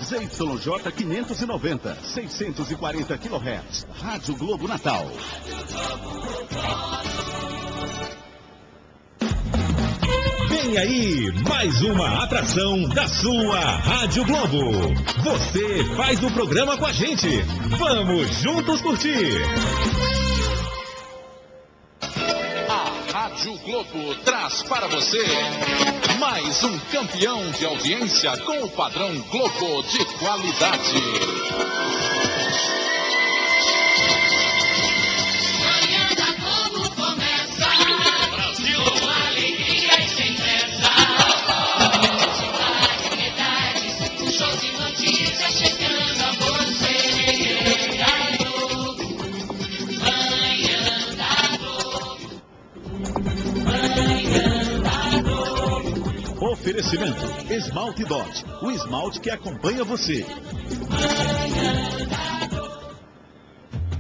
ZYJ 590, 640 kHz. Rádio Globo Natal. Vem aí, mais uma atração da sua Rádio Globo. Você faz o programa com a gente. Vamos juntos curtir. A Rádio Globo traz para você mais um campeão de audiência com o padrão Globo de qualidade. Oferecimento Esmalte Dot, o esmalte que acompanha você.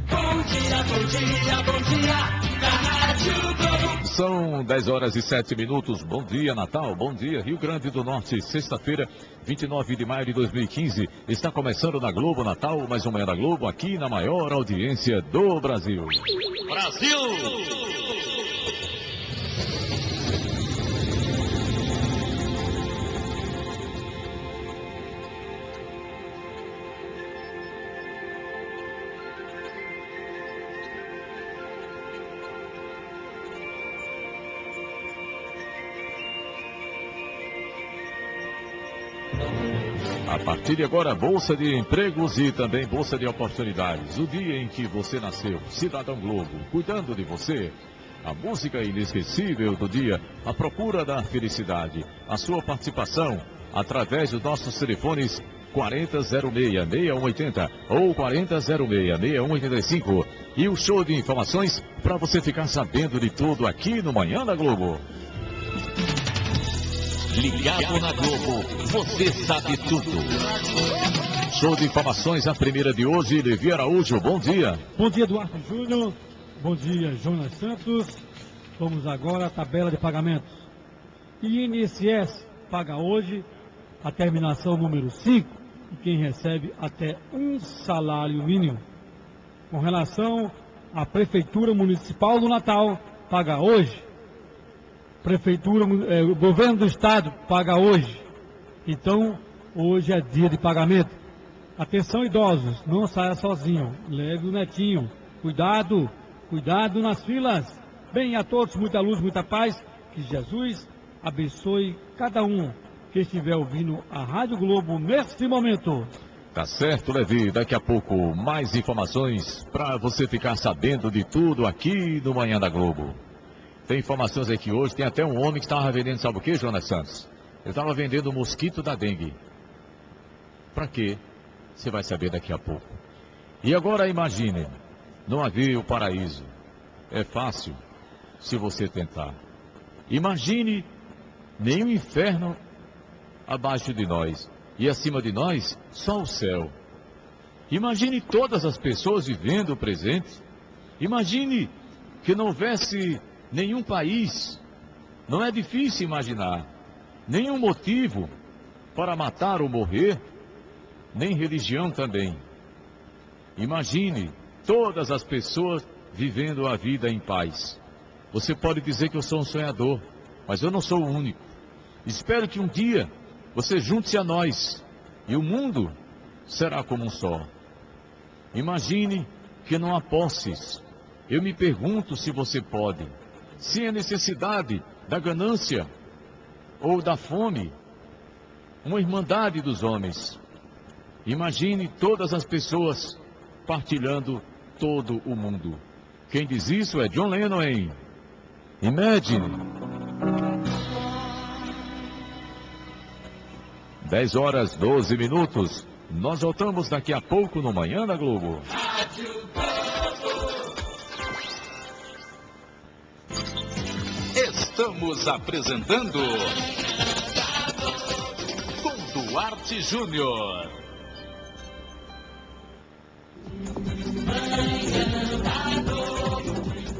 Bom dia, bom dia, bom dia, da Rádio Globo. São 10 horas e 7 minutos. Bom dia, Natal. Bom dia, Rio Grande do Norte. Sexta-feira, 29 de maio de 2015. Está começando na Globo Natal, mais uma da Globo, aqui na maior audiência do Brasil. Brasil! A partir de agora, Bolsa de Empregos e também Bolsa de Oportunidades. O dia em que você nasceu, Cidadão Globo, cuidando de você. A música inesquecível do dia, a procura da felicidade. A sua participação através dos nossos telefones 4006-6180 ou 4006-6185. E o show de informações para você ficar sabendo de tudo aqui no Manhã da Globo. Ligado na Globo, você sabe tudo. Show de informações, a primeira de hoje, Levi Araújo, bom dia. Bom dia, Eduardo Júnior. Bom dia, Jonas Santos. Vamos agora à tabela de pagamentos. INSS paga hoje a terminação número 5, e quem recebe até um salário mínimo. Com relação à Prefeitura Municipal do Natal, paga hoje. O governo do estado paga hoje. Então, hoje é dia de pagamento. Atenção, idosos, não saia sozinho. Leve o netinho. Cuidado, cuidado nas filas. Bem, a todos, muita luz, muita paz. Que Jesus abençoe cada um que estiver ouvindo a Rádio Globo neste momento. Tá certo, Levi. Daqui a pouco, mais informações para você ficar sabendo de tudo aqui no Manhã da Globo. Tem informações aqui hoje, tem até um homem que estava vendendo, sabe o que, Jonas Santos? Ele estava vendendo o mosquito da dengue. Para quê? Você vai saber daqui a pouco. E agora imagine, não havia o paraíso. É fácil, se você tentar. Imagine nenhum inferno abaixo de nós. E acima de nós, só o céu. Imagine todas as pessoas vivendo o presente. Imagine que não houvesse nenhum país, não é difícil imaginar, nenhum motivo para matar ou morrer, nem religião também. Imagine todas as pessoas vivendo a vida em paz. Você pode dizer que eu sou um sonhador, mas eu não sou o único. Espero que um dia você junte-se a nós e o mundo será como um só. Imagine que não há posses. Eu me pergunto se você pode. Se a necessidade da ganância ou da fome, uma irmandade dos homens. Imagine todas as pessoas partilhando todo o mundo. Quem diz isso é John Lennon em Imagine. 10 horas 12 minutos. Nós voltamos daqui a pouco no Manhã da Globo. Estamos apresentando com Duarte Júnior.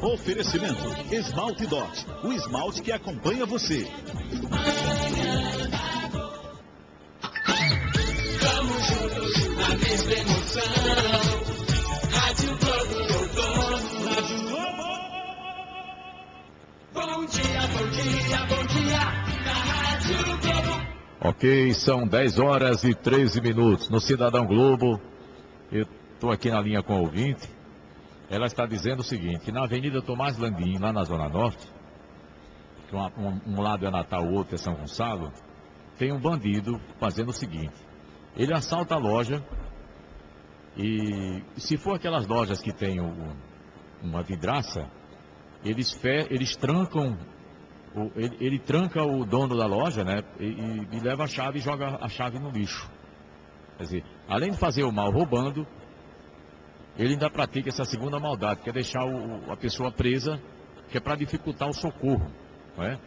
Oferecimento Esmalte Dot, o esmalte que acompanha você. Vamos juntos. a mesma emoção. Rádio Globo voltou. Rádio Globo. Bom dia, bom dia, bom dia, na Rádio Globo. Ok, são 10 horas e 13 minutos. No Cidadão Globo, eu estou aqui na linha com a ouvinte. Ela está dizendo o seguinte, que na Avenida Tomás Landim, lá na Zona Norte, que um lado é Natal, o outro é São Gonçalo, tem um bandido fazendo o seguinte, ele assalta a loja e se for aquelas lojas que tem uma vidraça, eles trancam, ele tranca o dono da loja, né, e leva a chave e joga a chave no lixo. Quer dizer, além de fazer o mal roubando, ele ainda pratica essa segunda maldade, que é deixar a pessoa presa, que é para dificultar o socorro. Não é?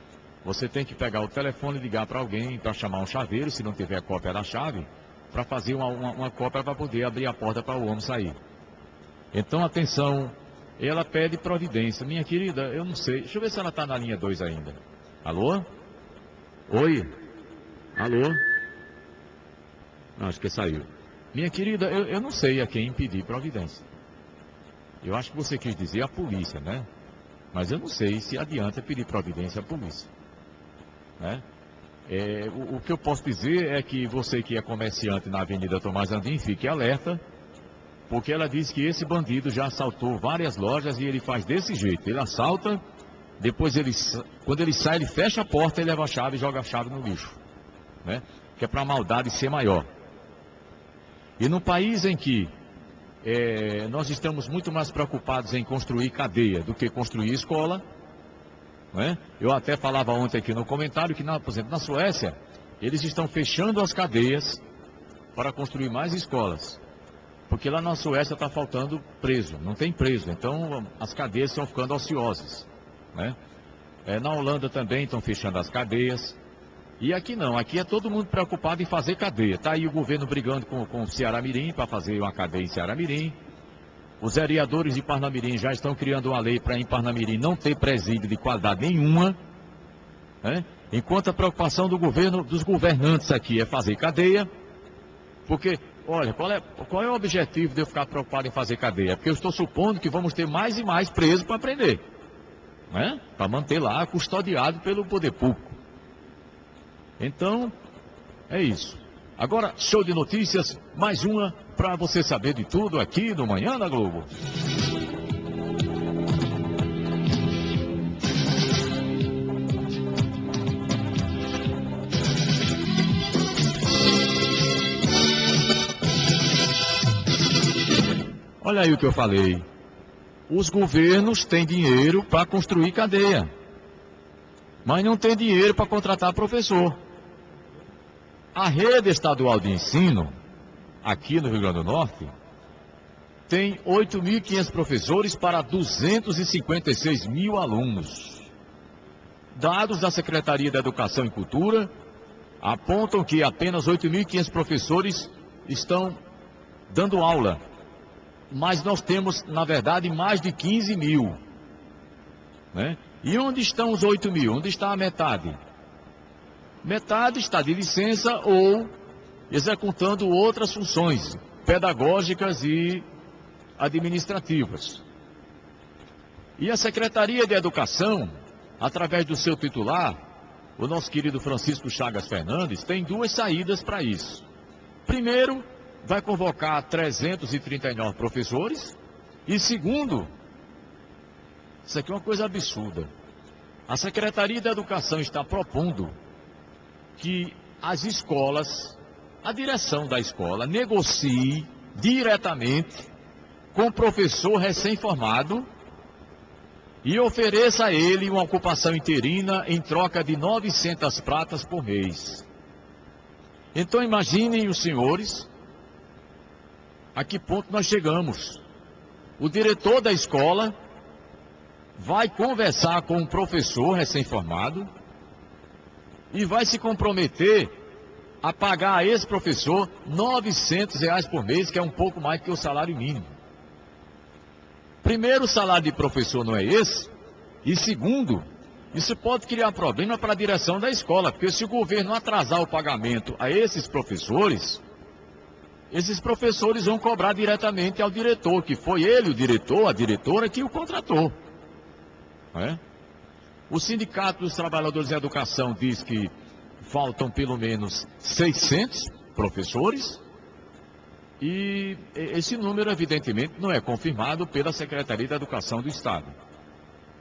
Você tem que pegar o telefone e ligar para alguém para chamar um chaveiro, se não tiver cópia da chave, para fazer uma cópia para poder abrir a porta para o homem sair. Então, atenção, ela pede providência. Minha querida, eu não sei, deixa eu ver se ela está na linha 2 ainda. Alô? Oi? Alô? Não, acho que saiu. Minha querida, eu não sei a quem pedir providência. Eu acho que você quis dizer a polícia, né? Mas eu não sei se adianta pedir providência à polícia. Né? O que eu posso dizer é que você que é comerciante na Avenida Tomás Landim, fique alerta, porque ela diz que esse bandido já assaltou várias lojas e ele faz desse jeito. Ele assalta, depois quando ele sai, ele fecha a porta e leva a chave e joga a chave no lixo. Né? Que é para a maldade ser maior. E num país em que nós estamos muito mais preocupados em construir cadeia do que construir escola, né? Eu até falava ontem aqui no comentário que, por exemplo, na Suécia, eles estão fechando as cadeias para construir mais escolas. Porque lá na Suécia está faltando preso, não tem preso, então as cadeias estão ficando ociosas. Né? Na Holanda também estão fechando as cadeias. E aqui não, aqui é todo mundo preocupado em fazer cadeia. Está aí o governo brigando com o Ceará Mirim para fazer uma cadeia em Ceará Mirim. Os vereadores de Parnamirim já estão criando uma lei para em Parnamirim não ter presídio de qualidade nenhuma. Né? Enquanto a preocupação dos governantes aqui é fazer cadeia. Porque, olha, qual é o objetivo de eu ficar preocupado em fazer cadeia? Porque eu estou supondo que vamos ter mais e mais presos para prender. Né? Para manter lá custodiado pelo poder público. Então, é isso. Agora, show de notícias, mais uma para você saber de tudo aqui no Manhã da Globo. Olha aí o que eu falei. Os governos têm dinheiro para construir cadeia, mas não tem dinheiro para contratar professor. A rede estadual de ensino, aqui no Rio Grande do Norte, tem 8.500 professores para 256 mil alunos. Dados da Secretaria da Educação e Cultura apontam que apenas 8.500 professores estão dando aula. Mas nós temos, na verdade, mais de 15 mil. Né? E onde estão os 8 mil? Onde está a metade? Metade está de licença ou executando outras funções pedagógicas e administrativas. E a Secretaria de Educação, através do seu titular, o nosso querido Francisco Chagas Fernandes, tem duas saídas para isso. Primeiro, vai convocar 339 professores. E segundo, isso aqui é uma coisa absurda. A Secretaria da Educação está propondo que as escolas, a direção da escola, negocie diretamente com o professor recém-formado e ofereça a ele uma ocupação interina em troca de 900 pratas por mês. Então imaginem os senhores a que ponto nós chegamos. O diretor da escola vai conversar com um professor recém-formado e vai se comprometer a pagar a esse professor R$900 por mês, que é um pouco mais que o salário mínimo. Primeiro, o salário de professor não é esse, e segundo, isso pode criar problema para a direção da escola, porque se o governo atrasar o pagamento a esses professores, esses professores vão cobrar diretamente ao diretor, que foi ele, o diretor, a diretora, que o contratou. Não é? O Sindicato dos Trabalhadores da Educação diz que faltam pelo menos 600 professores, e esse número, evidentemente, não é confirmado pela Secretaria da Educação do Estado.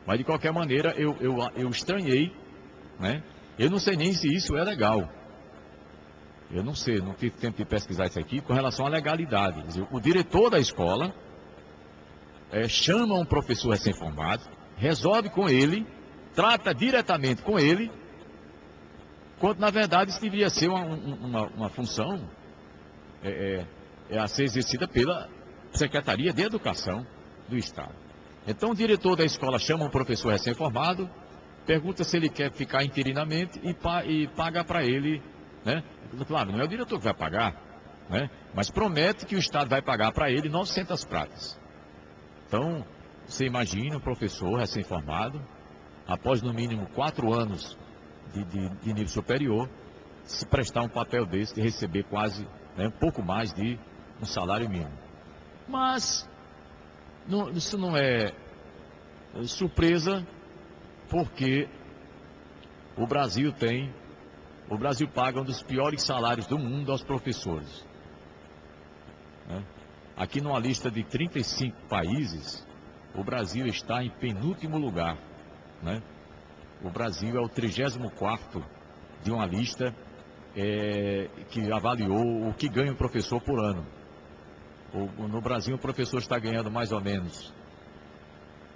Mas, de qualquer maneira, eu estranhei, né? Eu não sei nem se isso é legal. Eu não sei, não tive tempo de pesquisar isso aqui com relação à legalidade. Quer dizer, o diretor da escola chama um professor recém-formado, resolve com ele, trata diretamente com ele, quando na verdade isso deveria ser uma função a ser exercida pela Secretaria de Educação do Estado. Então o diretor da escola chama um professor recém-formado, pergunta se ele quer ficar interinamente e paga para ele, né? Claro, não é o diretor que vai pagar, né? Mas promete que o Estado vai pagar para ele 900 pratas. Então, você imagina um professor recém-formado, após no mínimo 4 anos de nível superior, se prestar um papel desse, de receber quase, né, um pouco mais de um salário mínimo. Mas isso não é surpresa, porque o Brasil paga um dos piores salários do mundo aos professores. Né? Aqui numa lista de 35 países, o Brasil está em penúltimo lugar. Né? O Brasil é o 34º de uma lista que avaliou o que ganha um professor por ano. No Brasil, o professor está ganhando mais ou menos,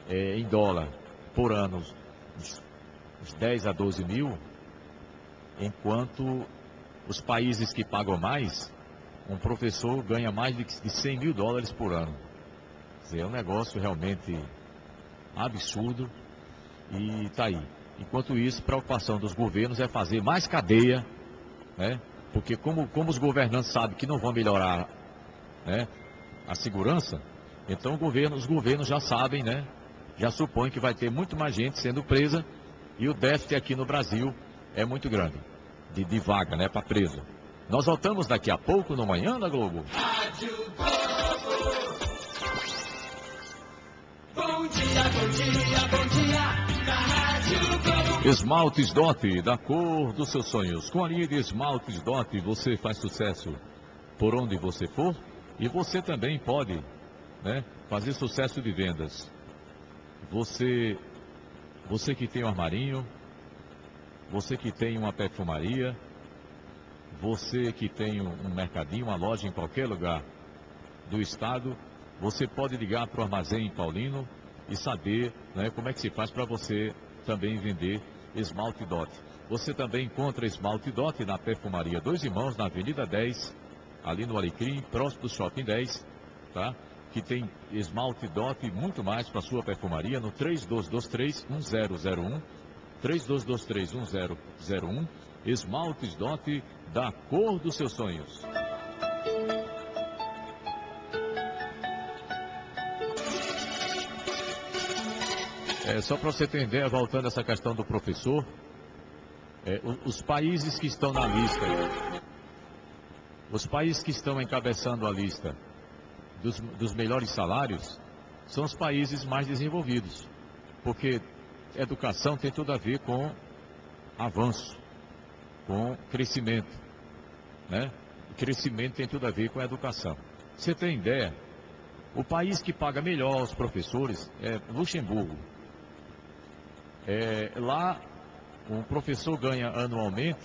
em dólar, por ano, uns 10 a 12 mil, enquanto os países que pagam mais, um professor ganha mais de 100 mil dólares por ano. Quer dizer, é um negócio realmente absurdo e está aí. Enquanto isso, a preocupação dos governos é fazer mais cadeia, né? Porque como os governantes sabem que não vão melhorar, né, a segurança, então os governos já sabem, né, já supõem que vai ter muito mais gente sendo presa, e o déficit aqui no Brasil é muito grande, de vaga, né, para preso. Nós voltamos daqui a pouco no Manhã da Globo. Bom dia, bom dia, bom dia, na Rádio Globo. Esmaltes Dot, da cor dos seus sonhos. Com a linha de Esmaltes Dot, você faz sucesso por onde você for, e você também pode, né, fazer sucesso de vendas. Você que tem um armarinho, você que tem uma perfumaria, você que tem um mercadinho, uma loja em qualquer lugar do estado, você pode ligar para o Armazém Paulino e saber, né, como é que se faz para você também vender Esmalte Dot. Você também encontra Esmalte Dot na Perfumaria Dois Irmãos, na Avenida 10, ali no Alecrim, próximo do Shopping 10, tá? Que tem Esmalte Dot e muito mais para sua perfumaria no 3223-1001, 3223-1001, Esmaltes Dot, da cor dos seus sonhos. Só para você ter ideia, voltando a essa questão do professor, os países que estão na lista, os países que estão encabeçando a lista dos melhores salários, são os países mais desenvolvidos, porque educação tem tudo a ver com avanço, com crescimento, né? Crescimento tem tudo a ver com a educação. Você tem ideia, o país que paga melhor os professores é Luxemburgo. Lá, um professor ganha anualmente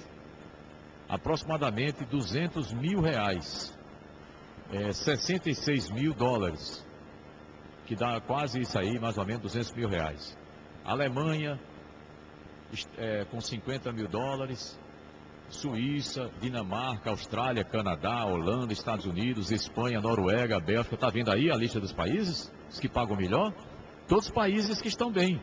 aproximadamente 200 mil reais, 66 mil dólares, que dá quase isso aí, mais ou menos 200 mil reais. Alemanha, com 50 mil dólares, Suíça, Dinamarca, Austrália, Canadá, Holanda, Estados Unidos, Espanha, Noruega, Bélgica. Está vendo aí a lista dos países, os que pagam melhor? Todos os países que estão bem,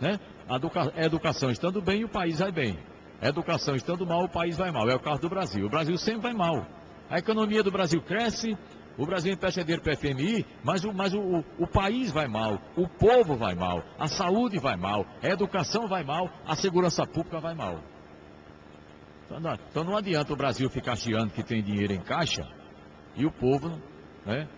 né? A educação estando bem, o país vai bem. A educação estando mal, o país vai mal. É o caso do Brasil. O Brasil sempre vai mal. A economia do Brasil cresce, o Brasil empresta dinheiro para a FMI, mas o país vai mal, o povo vai mal, a saúde vai mal, a educação vai mal, a segurança pública vai mal. Então não adianta o Brasil ficar chiando que tem dinheiro em caixa E o povo, né,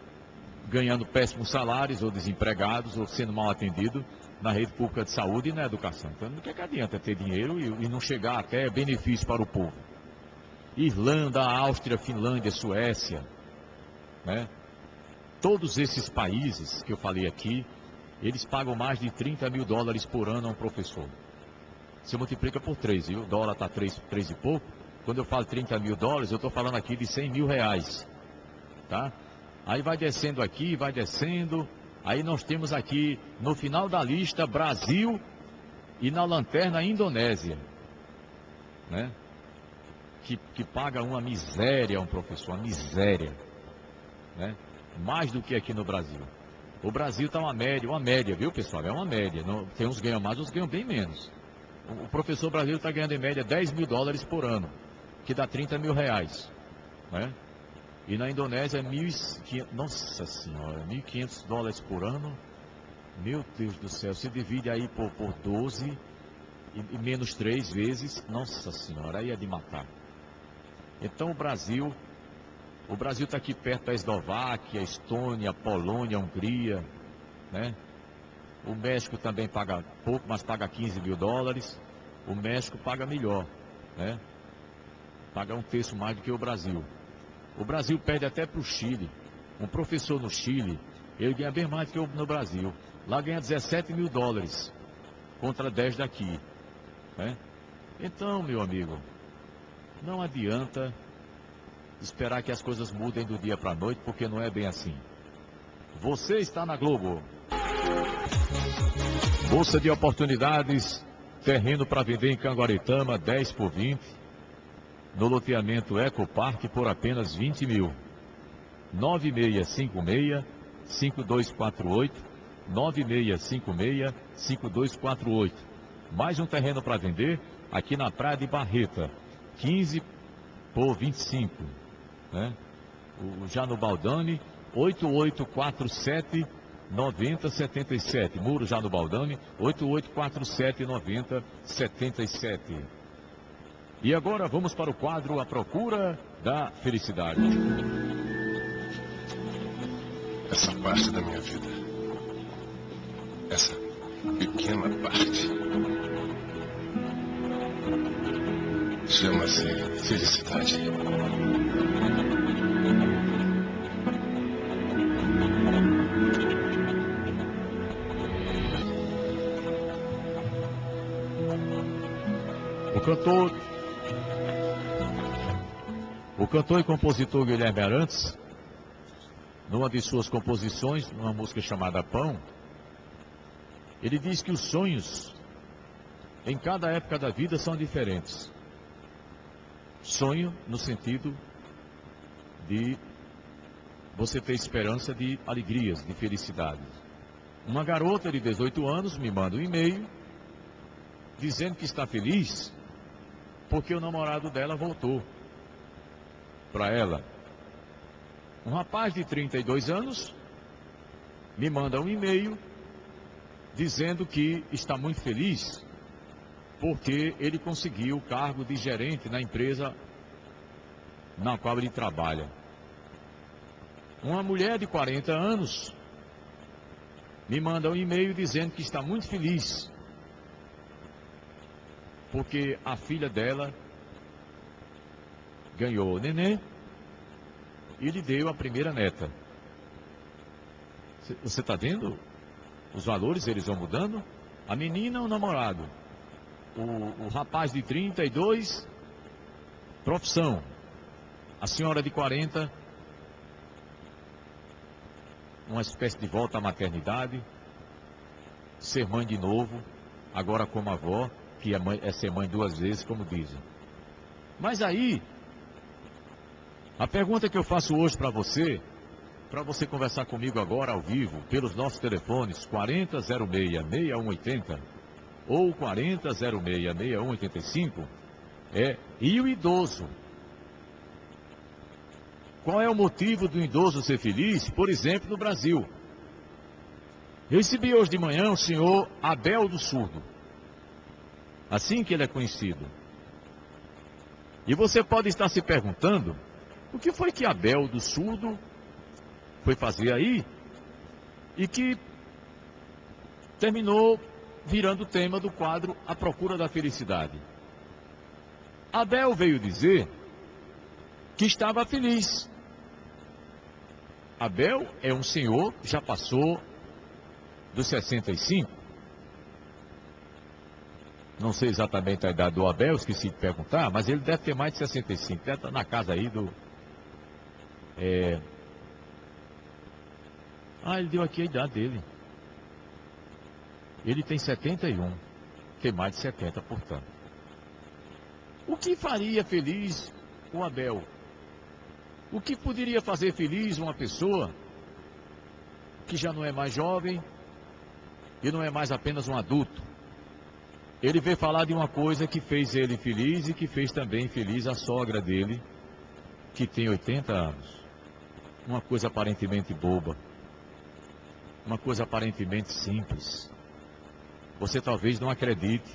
ganhando péssimos salários, ou desempregados, ou sendo mal atendido na rede pública de saúde e na educação. Então, não que adianta ter dinheiro e não chegar até benefício para o povo. Irlanda, Áustria, Finlândia, Suécia, né? Todos esses países que eu falei aqui, eles pagam mais de 30 mil dólares por ano a um professor. Você multiplica por 3, viu? O dólar está 3 e pouco. Quando eu falo 30 mil dólares, eu estou falando aqui de 100 mil reais. Tá? Aí vai descendo aqui, vai descendo. Aí nós temos aqui, no final da lista, Brasil e na lanterna Indonésia. Né? Que paga uma miséria a um professor, uma miséria. Né? Mais do que aqui no Brasil. O Brasil está uma média, viu, pessoal? É uma média. Não, tem uns que ganham mais, uns ganham bem menos. O professor brasileiro está ganhando em média 10 mil dólares por ano, que dá 30 mil reais. Né? E na Indonésia, 1.500, nossa senhora, 1.500 dólares por ano. Meu Deus do céu, se divide aí por 12 e menos 3 vezes, nossa senhora, aí é de matar. Então o Brasil está aqui perto da Eslováquia, Estônia, Polônia, Hungria, né? O México também paga pouco, mas paga 15 mil dólares. O México paga melhor, né? Paga um terço mais do que o Brasil. O Brasil perde até para o Chile. Um professor no Chile, ele ganha bem mais do que no Brasil. Lá ganha 17 mil dólares, contra 10 daqui, né? Então, meu amigo, não adianta esperar que as coisas mudem do dia para a noite, porque não é bem assim. Você está na Globo. Bolsa de oportunidades, terreno para vender em Canguaritama, 10 por 20. No loteamento Ecopark por apenas 20 mil. 9656-5248, 9656-5248. Mais um terreno para vender aqui na Praia de Barreta, 15 por 25. Né? Já no Baldani, 8847-9077. Muro já no Baldani, 8847-9077. E agora vamos para o quadro A Procura da Felicidade. Essa parte da minha vida, essa pequena parte, chama-se felicidade. O cantor e compositor Guilherme Arantes, numa de suas composições, numa música chamada Pão, ele diz que os sonhos em cada época da vida são diferentes. Sonho no sentido de você ter esperança de alegrias, de felicidade. Uma garota de 18 anos me manda um e-mail dizendo que está feliz porque o namorado dela voltou para ela. Um rapaz de 32 anos me manda um e-mail dizendo que está muito feliz porque ele conseguiu o cargo de gerente na empresa na qual ele trabalha. Uma mulher de 40 anos me manda um e-mail dizendo que está muito feliz porque a filha dela ganhou o neném e lhe deu a primeira neta. Você está vendo? Os valores, eles vão mudando. A menina, o namorado. O rapaz de 32, profissão. A senhora de 40, uma espécie de volta à maternidade. Ser mãe de novo, agora como avó, que é ser mãe 2 vezes, como dizem. Mas aí, a pergunta que eu faço hoje para você conversar comigo agora ao vivo, pelos nossos telefones 4006-6180 ou 4006-6185, e o idoso? Qual é o motivo do idoso ser feliz, por exemplo, no Brasil? Eu recebi hoje de manhã o senhor Abel do Surdo, assim que ele é conhecido. E você pode estar se perguntando O que foi que Abel do surdo foi fazer aí e que terminou virando o tema do quadro A Procura da Felicidade? Abel veio dizer que estava feliz. Abel é um senhor, já passou dos 65. Não sei exatamente a idade do Abel, esqueci de perguntar, mas ele deve ter mais de 65. Deve estar na casa aí do... ele deu aqui a idade dele. Ele tem 71. Tem mais de 70, portanto. O que faria feliz o Abel? O que poderia fazer feliz uma pessoa que já não é mais jovem e não é mais apenas um adulto? Ele veio falar de uma coisa que fez ele feliz e que fez também feliz a sogra dele, que tem 80 anos. Uma coisa aparentemente boba. Uma coisa aparentemente simples. Você talvez não acredite,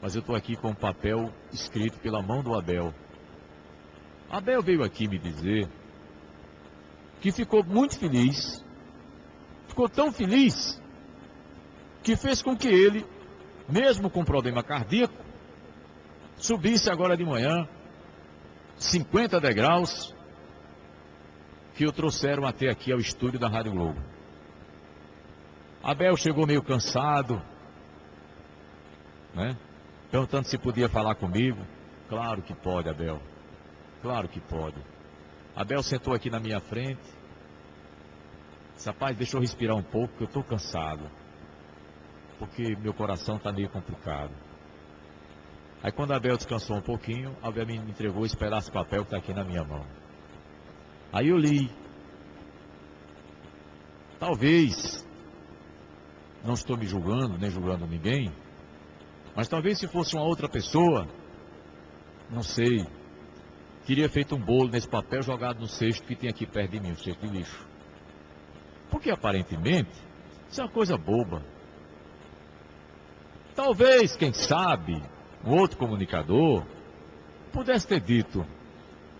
mas eu estou aqui com um papel escrito pela mão do Abel. Abel veio aqui me dizer que ficou muito feliz, ficou tão feliz, que fez com que ele, mesmo com problema cardíaco, subisse agora de manhã 50 degraus que o trouxeram até aqui ao estúdio da Rádio Globo. Abel chegou meio cansado, né? Perguntando se podia falar comigo. Claro que pode, Abel. Claro que pode. Abel sentou aqui na minha frente. Disse: rapaz, deixa eu respirar um pouco, que eu estou cansado. Porque meu coração está meio complicado. Aí quando Abel descansou um pouquinho, Abel me entregou esse pedaço de papel que está aqui na minha mão. Aí eu li. Talvez, não estou me julgando, nem julgando ninguém, mas talvez se fosse uma outra pessoa, não sei, teria feito um bolo nesse papel jogado no cesto que tem aqui perto de mim, o cesto de lixo. Porque aparentemente, isso é uma coisa boba. Talvez, quem sabe, um outro comunicador pudesse ter dito: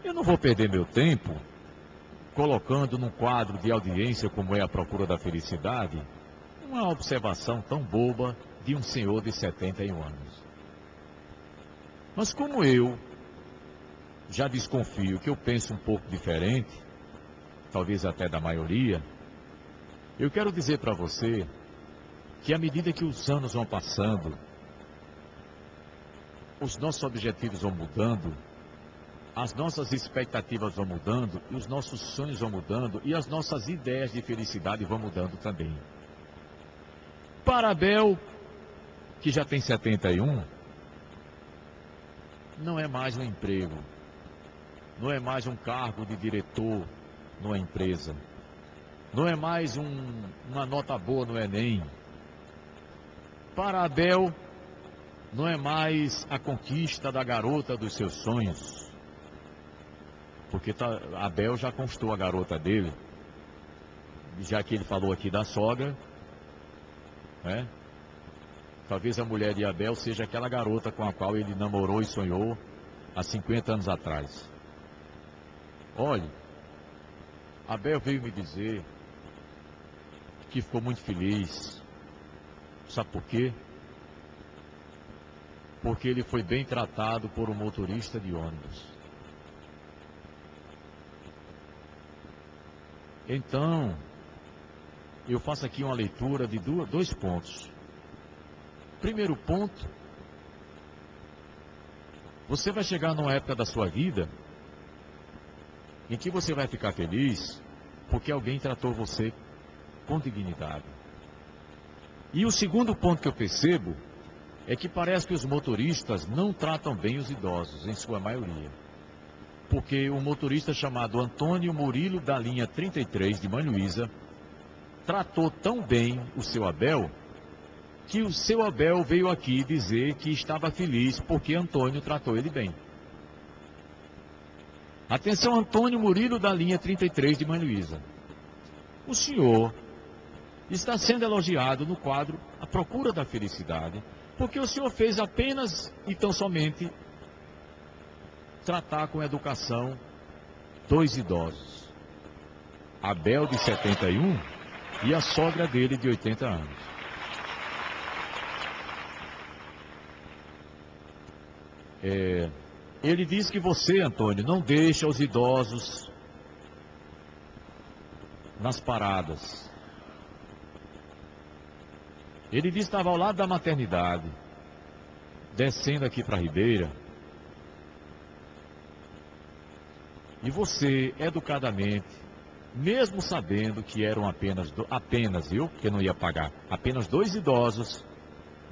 eu não vou perder meu tempo colocando num quadro de audiência como é A Procura da Felicidade uma observação tão boba de um senhor de 71 anos. Mas como eu já desconfio que eu penso um pouco diferente, talvez até da maioria, eu quero dizer para você que à medida que os anos vão passando, os nossos objetivos vão mudando, as nossas expectativas vão mudando, e os nossos sonhos vão mudando, e as nossas ideias de felicidade vão mudando também. Para Abel, que já tem 71, não é mais um emprego, não é mais um cargo de diretor numa empresa, não é mais uma nota boa no Enem. Para Abel, não é mais a conquista da garota dos seus sonhos, porque Abel já conquistou a garota dele, já que ele falou aqui da sogra, né? Talvez a mulher de Abel seja aquela garota com a qual ele namorou e sonhou há 50 anos atrás. Olhe, Abel veio me dizer que ficou muito feliz. Sabe por quê? Porque ele foi bem tratado por um motorista de ônibus. Então, eu faço aqui uma leitura de dois pontos. Primeiro ponto, você vai chegar numa época da sua vida em que você vai ficar feliz porque alguém tratou você com dignidade. E o segundo ponto que eu percebo é que parece que os motoristas não tratam bem os idosos, em sua maioria. Porque um motorista chamado Antônio Murilo, da linha 33 de Manhuísa, tratou tão bem o seu Abel, que o seu Abel veio aqui dizer que estava feliz porque Antônio tratou ele bem. Atenção, Antônio Murilo, da linha 33 de Manhuísa. O senhor está sendo elogiado no quadro A Procura da Felicidade, porque o senhor fez apenas e tão somente tratar com educação 2 idosos. Abel, de 71, e a sogra dele, de 80 anos. Ele diz que você, Antônio, não deixa os idosos nas paradas. Ele diz que estava ao lado da maternidade, descendo aqui para a Ribeira, e você, educadamente, mesmo sabendo que eram apenas, viu, que não ia pagar, apenas 2 idosos,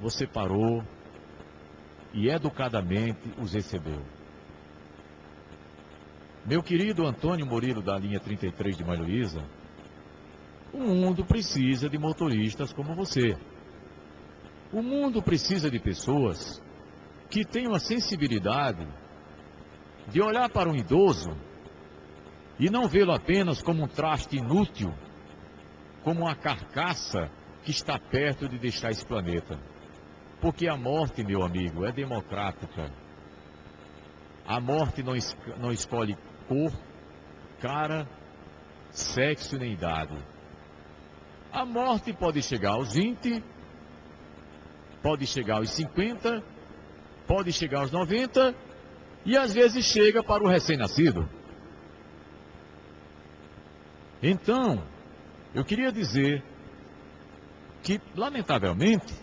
você parou e educadamente os recebeu. Meu querido Antônio Murilo, da linha 33 de Maria Luísa, o mundo precisa de motoristas como você. O mundo precisa de pessoas que tenham a sensibilidade de olhar para um idoso e não vê-lo apenas como um traste inútil, como uma carcaça que está perto de deixar esse planeta. Porque a morte, meu amigo, é democrática. A morte não escolhe cor, cara, sexo nem idade. A morte pode chegar aos 20, pode chegar aos 50, pode chegar aos 90 e às vezes chega para o recém-nascido. Então, eu queria dizer que, lamentavelmente,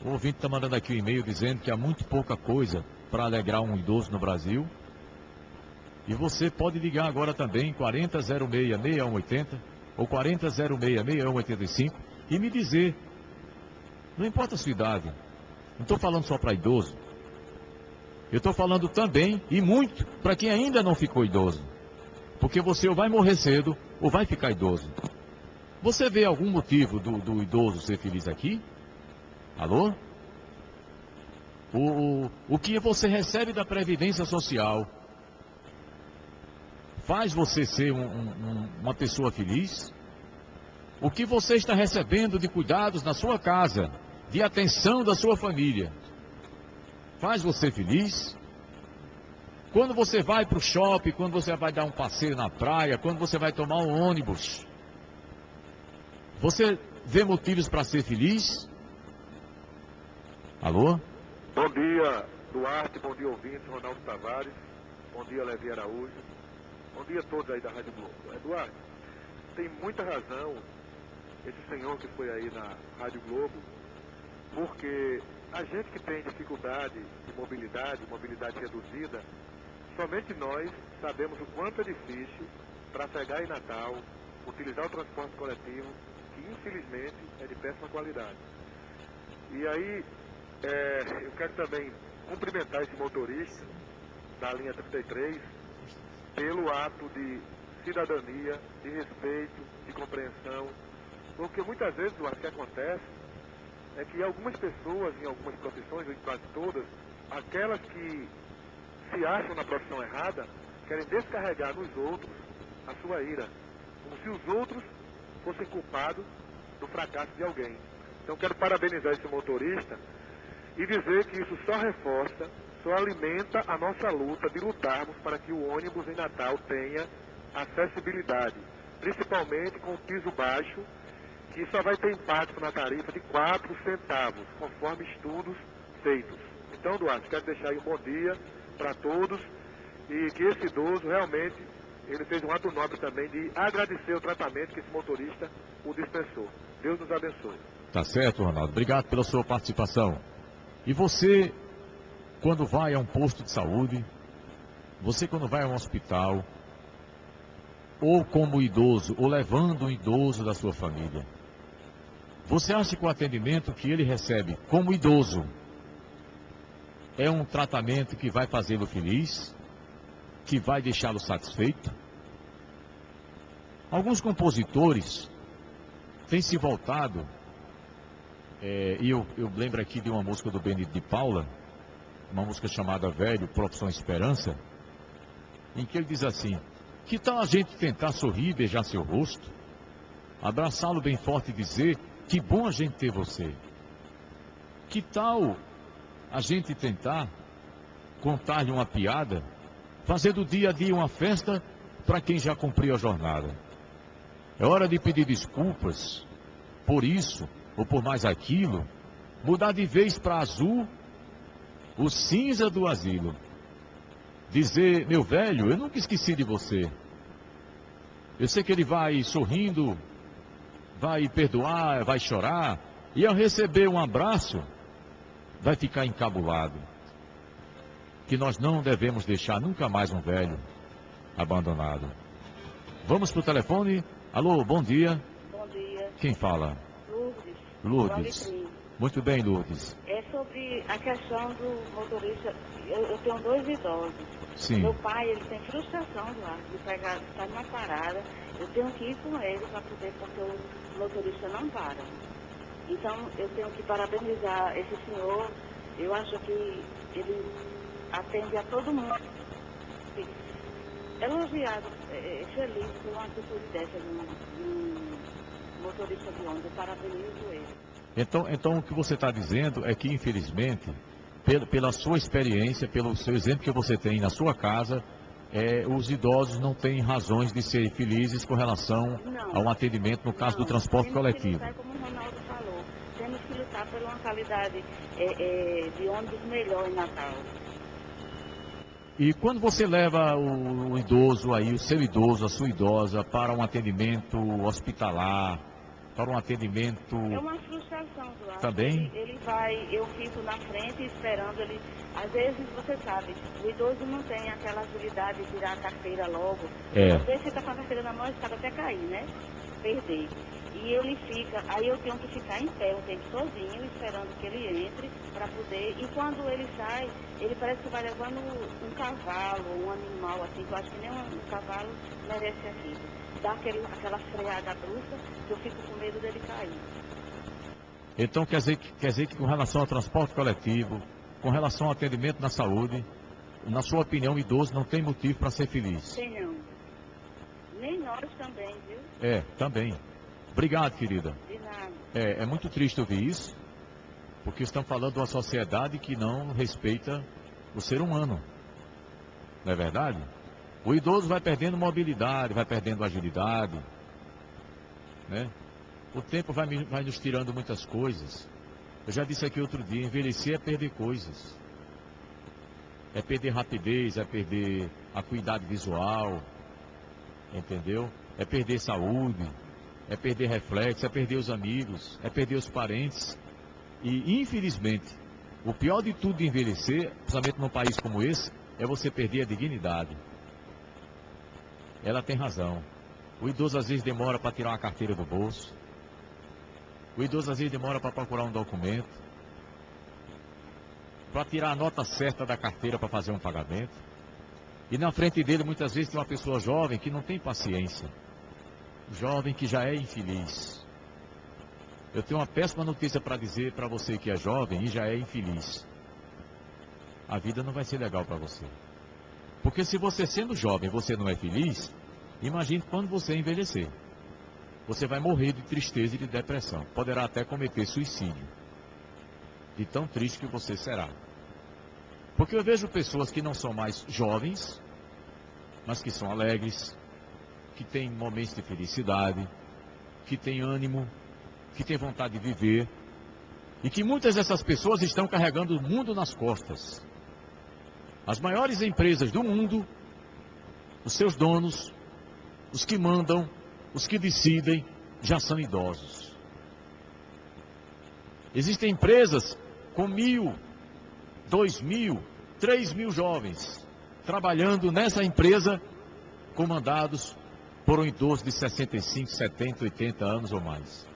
o ouvinte está mandando aqui um e-mail dizendo que há muito pouca coisa para alegrar um idoso no Brasil. E você pode ligar agora também, 4006-6180 ou 4006-6185 e me dizer, não importa a sua idade, não estou falando só para idoso, eu estou falando também e muito para quem ainda não ficou idoso, porque você ou vai morrer cedo ou vai ficar idoso. Você vê algum motivo do idoso ser feliz aqui? Alô? O que você recebe da Previdência Social faz você ser uma pessoa feliz? O que você está recebendo de cuidados na sua casa, de atenção da sua família, faz você feliz? Quando você vai para o shopping, quando você vai dar um passeio na praia, quando você vai tomar um ônibus, você vê motivos para ser feliz? Alô? Bom dia, Duarte, bom dia, ouvintes, Ronaldo Tavares, bom dia, Levi Araújo, bom dia a todos aí da Rádio Globo. Eduardo, tem muita razão esse senhor que foi aí na Rádio Globo, porque a gente que tem dificuldade de mobilidade reduzida, somente nós sabemos o quanto é difícil trafegar em Natal, utilizar o transporte coletivo, que infelizmente é de péssima qualidade. E aí, eu quero também cumprimentar esse motorista da linha 33 pelo ato de cidadania, de respeito, de compreensão, porque muitas vezes o que acontece é que algumas pessoas, em algumas profissões, ou em quase todas, aquelas que se acham na profissão errada, querem descarregar nos outros a sua ira, como se os outros fossem culpados do fracasso de alguém. Então quero parabenizar esse motorista e dizer que isso só reforça, só alimenta a nossa luta de lutarmos para que o ônibus em Natal tenha acessibilidade, principalmente com o piso baixo, que só vai ter impacto na tarifa de 4 centavos, conforme estudos feitos. Então, Duarte, quero deixar aí um bom dia para todos e que esse idoso realmente, ele fez um ato nobre também de agradecer o tratamento que esse motorista o dispensou. Deus nos abençoe. Tá certo, Ronaldo. Obrigado pela sua participação. E você, quando vai a um posto de saúde, você quando vai a um hospital, ou como idoso, ou levando um idoso da sua família, você acha que o atendimento que ele recebe como idoso é um tratamento que vai fazê-lo feliz, que vai deixá-lo satisfeito? Alguns compositores têm se voltado, e eu lembro aqui de uma música do Benito de Paula, uma música chamada Velho, Profissão Esperança, em que ele diz assim: que tal a gente tentar sorrir, beijar seu rosto, abraçá-lo bem forte e dizer: que bom a gente ter você. Que tal a gente tentar contar-lhe uma piada fazer do dia a dia uma festa para quem já cumpriu a jornada. É hora de pedir desculpas por isso ou por mais aquilo, mudar de vez para azul o cinza do asilo. Dizer, meu velho, eu nunca esqueci de você. Eu sei que ele vai sorrindo, vai perdoar, vai chorar, e ao receber um abraço, vai ficar encabulado. Que nós não devemos deixar nunca mais um velho abandonado. Vamos para o telefone. Alô, bom dia. Bom dia. Quem fala? Lourdes. Lourdes. Muito bem, Lourdes. É sobre a questão do motorista. Eu tenho 2 idosos. Sim. Meu pai, ele tem frustração lá, de pegar, estar numa parada. Eu tenho que ir com ele para poder, porque o motorista não para. Então, eu tenho que parabenizar esse senhor. Eu acho que ele atende a todo mundo. Elogiado, feliz com uma atitude dessa de um motorista de ônibus. Eu parabenizo ele. Então o que você está dizendo é que, infelizmente, pela sua experiência, pelo seu exemplo que você tem na sua casa, os idosos não têm razões de ser felizes com relação ao atendimento no caso do transporte coletivo. Temos que lutar, como o Ronaldo falou, temos que lutar por uma qualidade de ônibus melhor em Natal. E quando você leva o idoso aí, o seu idoso, a sua idosa, para um atendimento hospitalar, para um atendimento... É uma frustração, Eduardo. Também? Ele vai, eu fico na frente esperando ele. Às vezes, você sabe, o idoso não tem aquela agilidade de tirar a carteira logo. Às vezes você está com a carteira na mão e sabe até cair, né? Perder. E ele fica, aí eu tenho que ficar em pé o tempo sozinho, esperando que ele entre para poder. E quando ele sai, ele parece que vai levando um cavalo, um animal assim, que eu acho que nem um cavalo merece aquilo. Dá aquela freada brusca que eu fico com medo dele cair. Então quer dizer que com relação ao transporte coletivo, com relação ao atendimento na saúde, na sua opinião, o idoso não tem motivo para ser feliz? Tem não. Nem nós também, viu? Também. Obrigado, querida. De nada. É muito triste ouvir isso, porque estão falando de uma sociedade que não respeita o ser humano. Não é verdade? O idoso vai perdendo mobilidade, vai perdendo agilidade, né? O tempo vai nos tirando muitas coisas. Eu já disse aqui outro dia, envelhecer é perder coisas. É perder rapidez, é perder a acuidade visual, entendeu? É perder saúde, é perder reflexo, é perder os amigos, é perder os parentes. E, infelizmente, o pior de tudo de envelhecer, principalmente num país como esse, é você perder a dignidade. Ela tem razão. O idoso às vezes demora para tirar uma carteira do bolso. O idoso às vezes demora para procurar um documento. Para tirar a nota certa da carteira para fazer um pagamento. E na frente dele muitas vezes tem uma pessoa jovem que não tem paciência. Jovem que já é infeliz. Eu tenho uma péssima notícia para dizer para você que é jovem e já é infeliz. A vida não vai ser legal para você. Porque se você sendo jovem, você não é feliz, imagine quando você envelhecer. Você vai morrer de tristeza e de depressão. Poderá até cometer suicídio. De tão triste que você será. Porque eu vejo pessoas que não são mais jovens, mas que são alegres, que têm momentos de felicidade, que têm ânimo, que têm vontade de viver. E que muitas dessas pessoas estão carregando o mundo nas costas. As maiores empresas do mundo, os seus donos, os que mandam, os que decidem, já são idosos. Existem empresas com 1.000, 2.000, 3.000 jovens trabalhando nessa empresa, comandados por um idoso de 65, 70, 80 anos ou mais.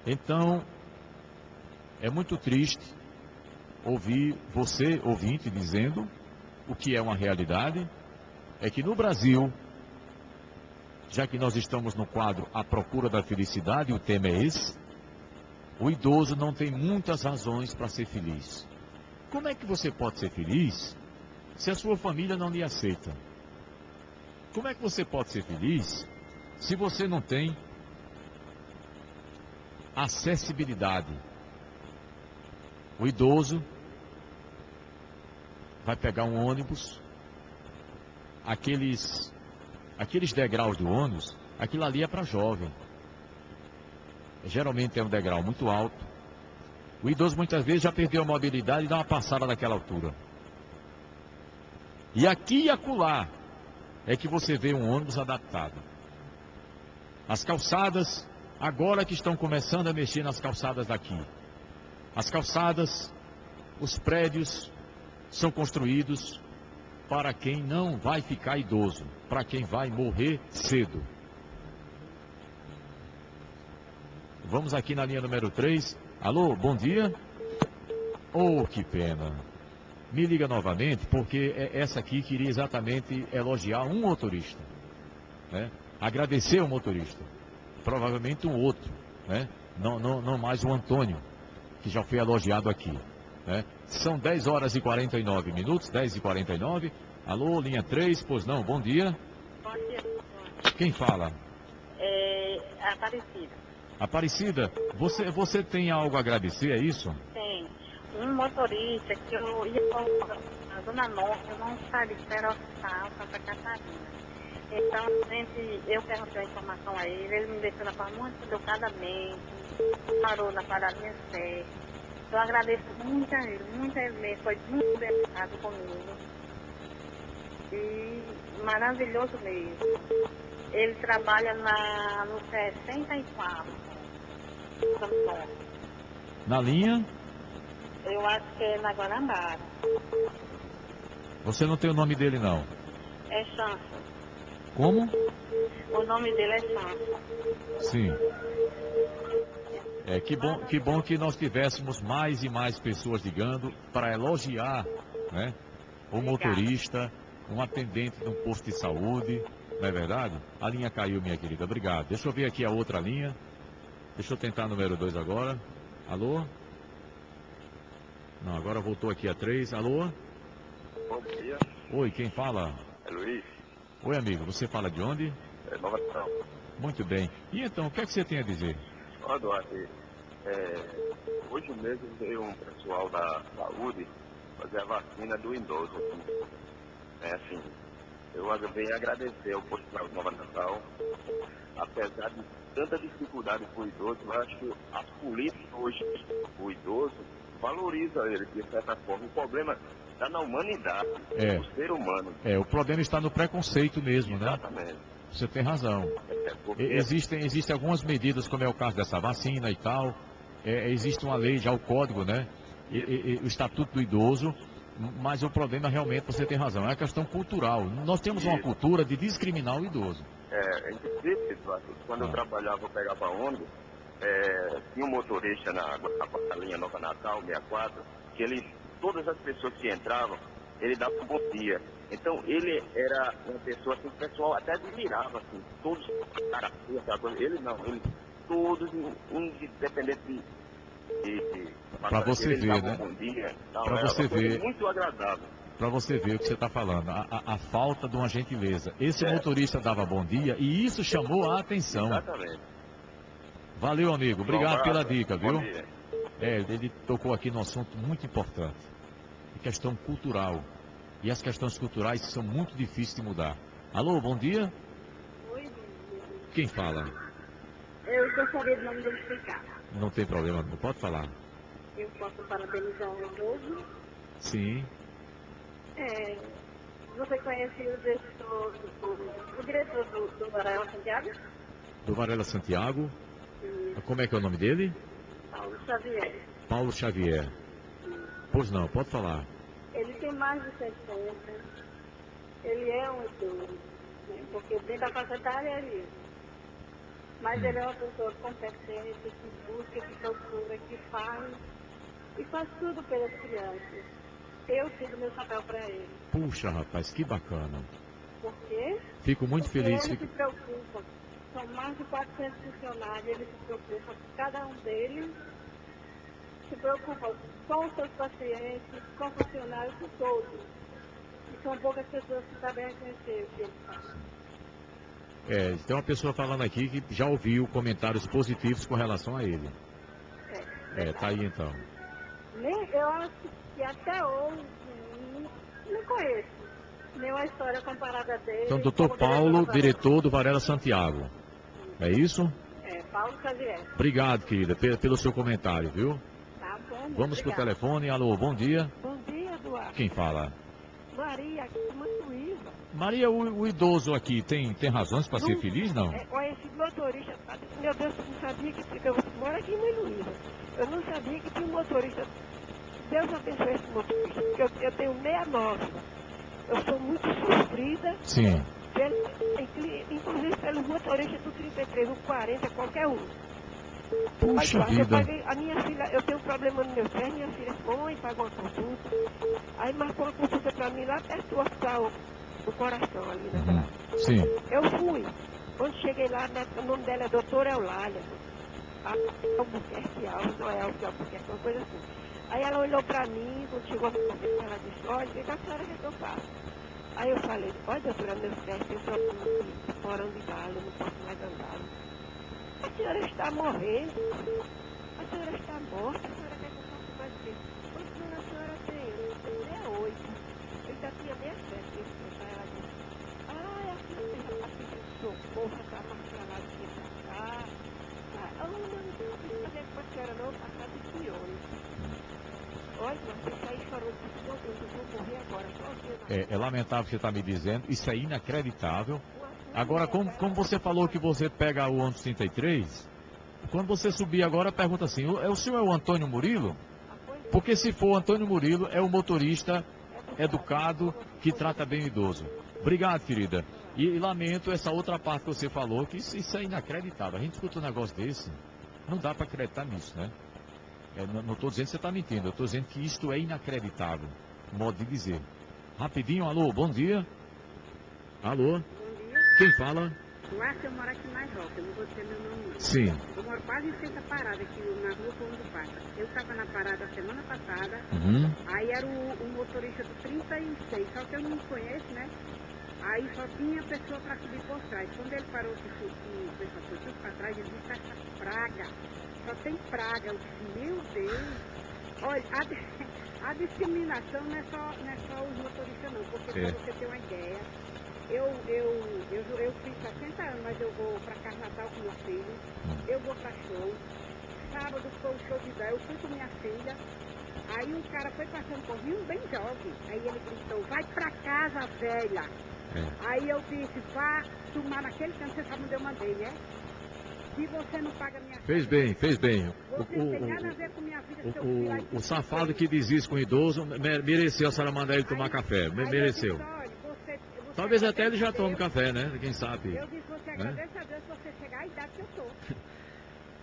Então, é muito triste ouvir você, ouvinte, dizendo o que é uma realidade, é que no Brasil, já que nós estamos no quadro A Procura da Felicidade, o tema é esse, o idoso não tem muitas razões para ser feliz. Como é que você pode ser feliz se a sua família não lhe aceita? Como é que você pode ser feliz se você não tem acessibilidade? O idoso vai pegar um ônibus aqueles degraus do ônibus, aquilo ali é para jovem. Geralmente é um degrau muito alto. O idoso muitas vezes já perdeu a mobilidade e dá uma passada daquela altura. E aqui e acolá é que você vê um ônibus adaptado. As calçadas, agora que estão começando a mexer nas calçadas daqui. As calçadas, os prédios são construídos para quem não vai ficar idoso, para quem vai morrer cedo. Vamos aqui na linha número 3. Alô, bom dia. Oh, que pena. Me liga novamente, porque essa aqui queria exatamente elogiar um motorista, né? Agradecer o motorista. Provavelmente um outro, né? Não mais o Antônio, que já foi elogiado aqui, né? São 10 horas e 49 minutos, 10 e 49. Alô, linha 3, pois não, bom dia. Bom dia. Quem fala? Aparecida. Aparecida, você tem algo a agradecer, é isso? Tem. Um motorista que eu ia com a Dona Norte, eu não sabia se era hospital, Santa Catarina. Então, eu perguntei a informação a ele me deixou na forma muito educadamente, parou na paradinha certa. Eu agradeço muito a ele mesmo, foi muito educado comigo. E maravilhoso mesmo. Ele trabalha no 64. Na linha? Eu acho que é na Guanabara. Você não tem o nome dele, não? É Chanson. Como? O nome dele é Chanson. Sim. Que bom que nós tivéssemos mais e mais pessoas ligando para elogiar, né, o motorista, um atendente de um posto de saúde, não é verdade? A linha caiu, minha querida, obrigado. Deixa eu ver aqui a outra linha. Deixa eu tentar a número 2 agora. Alô? Não, agora voltou aqui a 3. Alô? Bom dia. Oi, quem fala? É Luiz. Oi, amigo, você fala de onde? É Nova Natal. Muito bem. E então, o que é que você tem a dizer? Ó, Duarte, hoje mesmo veio um pessoal da saúde fazer a vacina do idoso. Assim, eu venho agradecer ao posto de Nova Natal, apesar de tanta dificuldade para o idoso, eu acho que as políticas hoje, o idoso, valoriza ele de certa forma. O problema está na humanidade, no ser humano. O problema está no preconceito mesmo, Exatamente. Né? Você tem razão. Existem algumas medidas, como é o caso dessa vacina e tal. Existe uma lei, já o código, né? O Estatuto do Idoso. Mas o problema realmente, você tem razão, é a questão cultural. Nós temos uma cultura de discriminar o idoso. Inclusive, quando eu trabalhava, eu pegava ônibus, tinha um motorista na linha Nova Natal, 64, que todas as pessoas que entravam, ele dava um bom dia. Então, ele era uma pessoa assim, que o pessoal até admirava, assim, todos, cara, ele não, todos, independente de para você ver, né? Para você ver. Muito agradável. Para você ver o que você está falando, a falta de uma gentileza. Esse motorista dava bom dia e isso chamou a atenção. Exatamente. Valeu, amigo. Obrigado pela dica, viu? Ele tocou aqui num assunto muito importante. A questão cultural. E as questões culturais são muito difíceis de mudar. Alô, bom dia? Oi. Quem fala? Eu gostaria de não me identificar. Não tem problema, não pode falar. Eu posso parabenizar o idoso? Sim. Você conhece o diretor do Varela Santiago? Do Varela Santiago? Como é que é o nome dele? Paulo Xavier. Paulo Xavier. Pois não, pode falar. Ele tem mais de 60. Ele é um idoso, né? Porque dentro da faixa etária é isso. Mas ele é uma pessoa competente, que busca, que procura, que faz. E faz tudo pelas crianças. Eu tiro meu chapéu para ele. Puxa, rapaz, que bacana. Por quê? Fico muito feliz. Ele se preocupa. São mais de 400 funcionários, ele se preocupa. Cada um deles se preocupa com os seus pacientes, com funcionários, com todos. E são poucas pessoas que sabem reconhecer o que ele faz. Tem uma pessoa falando aqui que já ouviu comentários positivos com relação a ele. Tá aí então. Eu acho que até hoje não conheço nenhuma história comparada dele. Então, doutor Paulo, diretor do Varela Santiago. É isso? É, Paulo Xavier. Obrigado, querida, pelo seu comentário, viu? Tá bom. Vamos pro telefone. Alô, bom dia. Bom dia, Eduardo. Quem fala? Maria, aqui de Mantuíva. Maria, o idoso aqui tem razões para ser feliz, não? Olha, esse motorista, meu Deus, eu não sabia que eu moro aqui em Mantuíva. Eu não sabia que tinha um motorista. Deus abençoe esse motorista, porque eu tenho 69. Eu sou muito sofrida. Sim. Inclusive pelos motoristas do 33, do 40, qualquer um. Puxa Mas, vida. eu paguei, a minha filha, eu tenho um problema no meu pé, minha filha falou, mãe, pagou uma consulta. Aí marcou uma consulta pra mim lá perto do hospital do coração ali, né? Sim. Eu fui. Quando cheguei lá, o nome dela é doutora Eulália. Albuquerque Alves, não é Albuquerque, uma coisa assim. Aí ela olhou pra mim, quando chegou a minha vez, ela disse, olha, o que a senhora quer que eu faça? Aí eu falei, olha, doutora, meus pés têm problema de porão de galo, eu não posso mais andar. A senhora está morrendo. A senhora está morta. A senhora quer que eu faça mais o quê? Quantos anos a senhora tem? Eu tenho 68. Eu já tinha 67. Ela disse, a senhora já está pedindo socorro, está marcando de pra cá. Eu não preciso fazer com a senhora não, passar de piores. Olha, você sair chorando, meu Deus, eu vou morrer agora, sozinha. É lamentável o que você está me dizendo, isso é inacreditável. Agora, como você falou que você pega o ônibus 33, quando você subir agora, pergunta assim, o senhor é o Antônio Murilo? Porque se for o Antônio Murilo, é o motorista educado que trata bem o idoso. Obrigado, querida. E lamento essa outra parte que você falou, que isso é inacreditável. A gente escuta um negócio desse, não dá para acreditar nisso, né? Não estou dizendo que você está mentindo, eu estou dizendo que isto é inacreditável, modo de dizer. Rapidinho, alô, bom dia. Alô? Quem fala? Duarte, eu moro aqui mais Roca, eu não vou dizer meu nome não. Sim. Eu moro quase em frente à parada aqui na rua Pão do Pata. Eu estava na parada semana passada, aí era o motorista do 36, só que eu não conheço, né? Aí só tinha pessoa para subir por trás. Quando ele parou que foi tudo para trás, ele disse, essa praga, só tem praga. Eu disse, meu Deus, olha, a discriminação não é só os motoristas não, porque para você ter uma ideia, eu fiz 60 anos, mas eu vou para Carnatal com meu filho, eu vou para show, sábado foi o show de Bé, eu fui com minha filha, aí um cara foi passando por mim, bem jovem, aí ele gritou, vai para casa, velha. Aí eu disse, vá tomar naquele canto, você sabe onde eu mandei, né? Se você não paga minha Fez bem, fez bem. Você não tem nada a ver com minha vida, seu filho. Aí, o safado que diz isso com o idoso, mereceu a senhora mandar ele tomar café, mereceu. Disse, olha, você Talvez até ele já tome café, né? Quem sabe. Eu disse, você agradece a Deus se você chegar à idade que eu tô.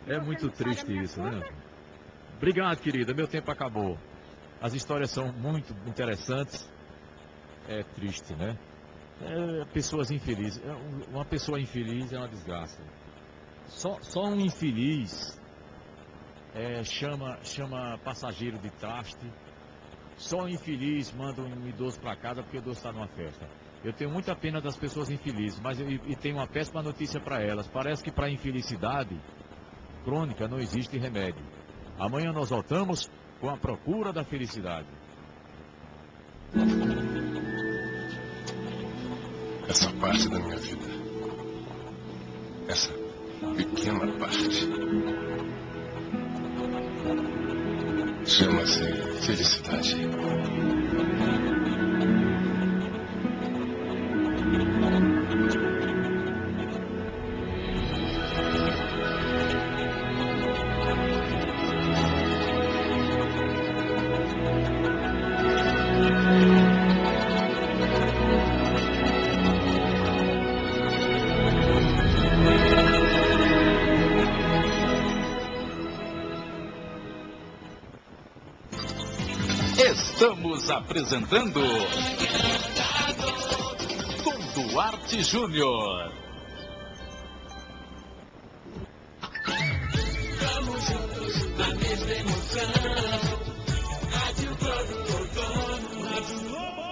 É muito triste isso, né? Obrigado, querida, meu tempo acabou. As histórias são muito interessantes. É triste, né? Pessoas infelizes. Uma pessoa infeliz é uma desgraça. Só um infeliz chama passageiro de traste. Só um infeliz manda um idoso para casa porque o idoso está numa festa. Eu tenho muita pena das pessoas infelizes, mas e tenho uma péssima notícia para elas. Parece que para a infelicidade crônica não existe remédio. Amanhã nós voltamos com a procura da felicidade. Essa parte da minha vida, essa pequena parte, chama-se felicidade. Estamos apresentando com Duarte Júnior. Vamos juntos na mesma emoção. Rádio Globo, outono, Rádio Globo.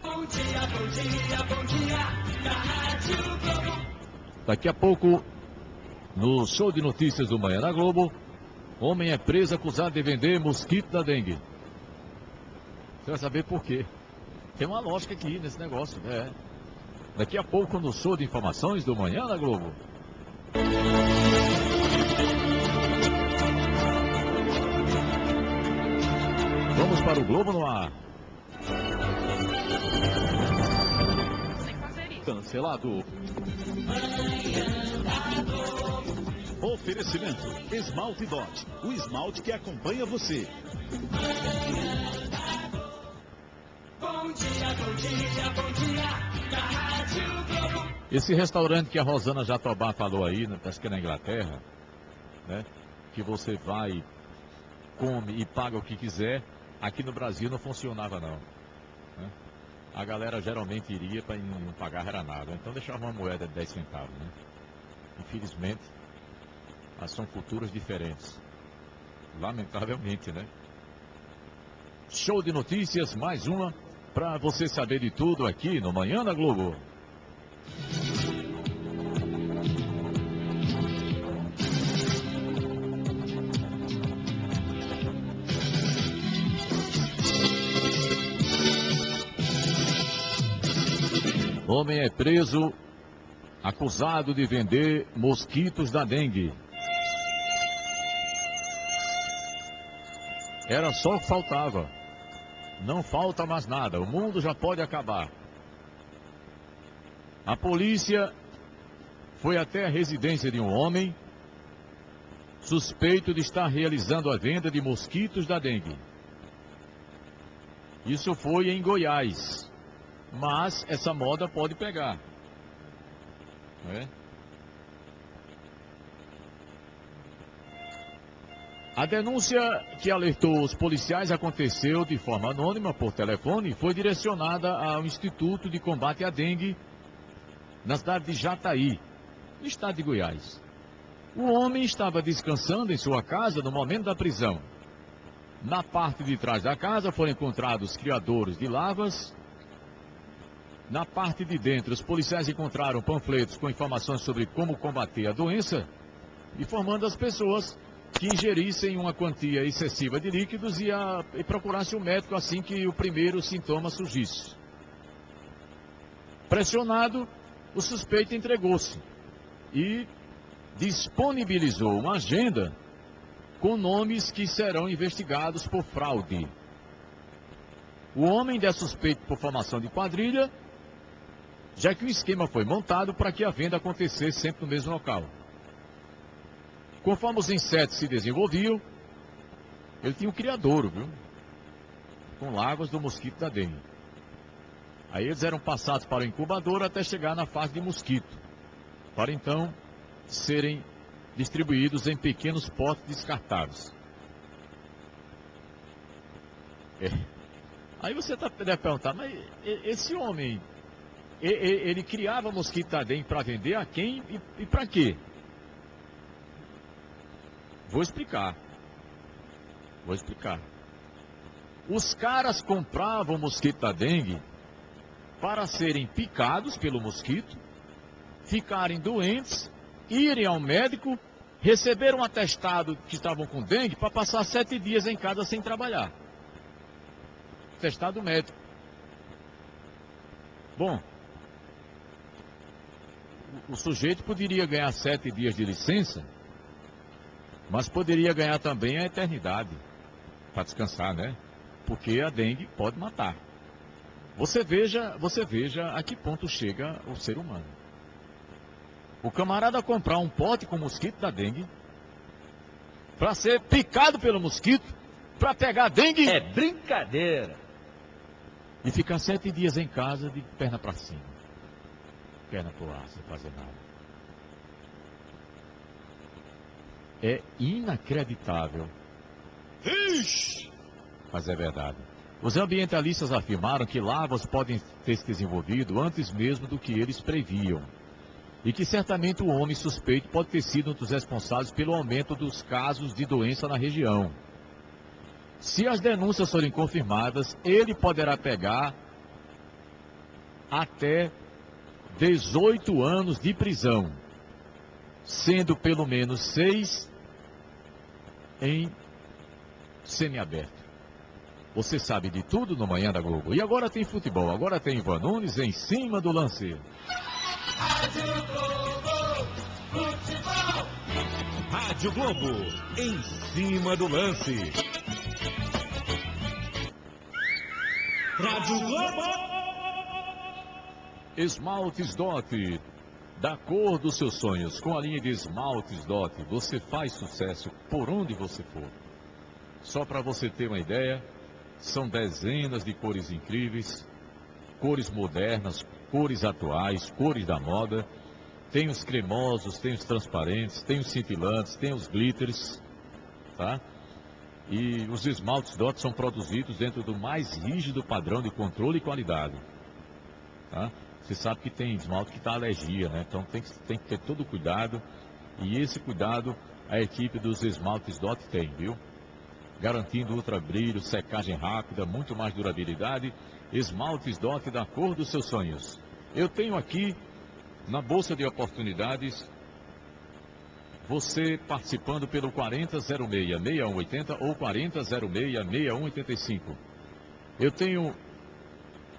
Bom dia, bom dia, bom dia, da Rádio Globo. Daqui a pouco, no show de notícias do Manhã da Globo, homem é preso acusado de vender mosquito da dengue. Você vai saber por quê. Tem uma lógica aqui nesse negócio, né? Daqui a pouco no show de informações do Manhã na Globo. Vamos para o Globo no ar. Cancelado. Oferecimento Esmalte Dot, o esmalte que acompanha você. Bom dia, bom dia, bom dia, da Rádio Globo. Esse restaurante que a Rosana Jatobá falou aí, acho que é na Inglaterra, né? Que você vai, come e paga o que quiser, aqui no Brasil não funcionava não. Né? A galera geralmente iria para não pagar era nada, então deixava uma moeda de 10 centavos. Né? Infelizmente, são culturas diferentes. Lamentavelmente, né? Show de notícias, mais uma, para você saber de tudo aqui no Manhã da Globo. Homem é preso, acusado de vender mosquitos da dengue. Era só o que faltava. Não falta mais nada, o mundo já pode acabar. A polícia foi até a residência de um homem suspeito de estar realizando a venda de mosquitos da dengue. Isso foi em Goiás, mas essa moda pode pegar. Não é? A denúncia que alertou os policiais aconteceu de forma anônima por telefone e foi direcionada ao Instituto de Combate à Dengue na cidade de Jataí, no estado de Goiás. O homem estava descansando em sua casa no momento da prisão. Na parte de trás da casa foram encontrados criadouros de larvas. Na parte de dentro, os policiais encontraram panfletos com informações sobre como combater a doença, informando as pessoas que ingerissem uma quantia excessiva de líquidos e procurassem um médico assim que o primeiro sintoma surgisse. Pressionado, o suspeito entregou-se e disponibilizou uma agenda com nomes que serão investigados por fraude. O homem ainda é suspeito por formação de quadrilha, já que o esquema foi montado para que a venda acontecesse sempre no mesmo local. Conforme os insetos se desenvolviam, ele tinha um criadouro, viu? Com larvas do mosquito da dengue. Aí eles eram passados para o incubador até chegar na fase de mosquito, para então serem distribuídos em pequenos potes descartáveis. Aí você deve perguntar, mas esse homem, ele criava mosquito da dengue para vender a quem e para quê? Vou explicar. Os caras compravam mosquito da dengue para serem picados pelo mosquito, ficarem doentes, irem ao médico, receber um atestado que estavam com dengue para passar 7 dias em casa sem trabalhar. Atestado médico. Bom, o sujeito poderia ganhar 7 dias de licença, mas poderia ganhar também a eternidade para descansar, né? Porque a dengue pode matar. Você veja a que ponto chega o ser humano. O camarada comprar um pote com mosquito da dengue para ser picado pelo mosquito, para pegar dengue. É brincadeira. E ficar 7 dias em casa de perna para cima, perna pro ar, sem fazer nada. É inacreditável. Ixi! Mas é verdade. Os ambientalistas afirmaram que larvas podem ter se desenvolvido antes mesmo do que eles previam. E que certamente o homem suspeito pode ter sido um dos responsáveis pelo aumento dos casos de doença na região. Se as denúncias forem confirmadas, ele poderá pegar até 18 anos de prisão, sendo pelo menos 6 em semiaberto. Você sabe de tudo no Manhã da Globo. E agora tem futebol, agora tem Ivan Nunes em cima do lance. Rádio Globo, futebol. Rádio Globo, em cima do lance. Rádio Globo. Esmaltes Dot, da cor dos seus sonhos. Com a linha de Esmaltes Dot, você faz sucesso por onde você for. Só para você ter uma ideia, são dezenas de cores incríveis, cores modernas, cores atuais, cores da moda. Tem os cremosos, tem os transparentes, tem os cintilantes, tem os glitters, tá? E os esmaltes Dot são produzidos dentro do mais rígido padrão de controle e qualidade, tá? Você sabe que tem esmalte que está alergia, né? Então tem que ter todo o cuidado. E esse cuidado a equipe dos esmaltes Dot tem, viu? Garantindo ultra brilho, secagem rápida, muito mais durabilidade. Esmaltes Dot da cor dos seus sonhos. Eu tenho aqui, na Bolsa de Oportunidades, você participando pelo 4006-6180 ou 4006-6185. Eu tenho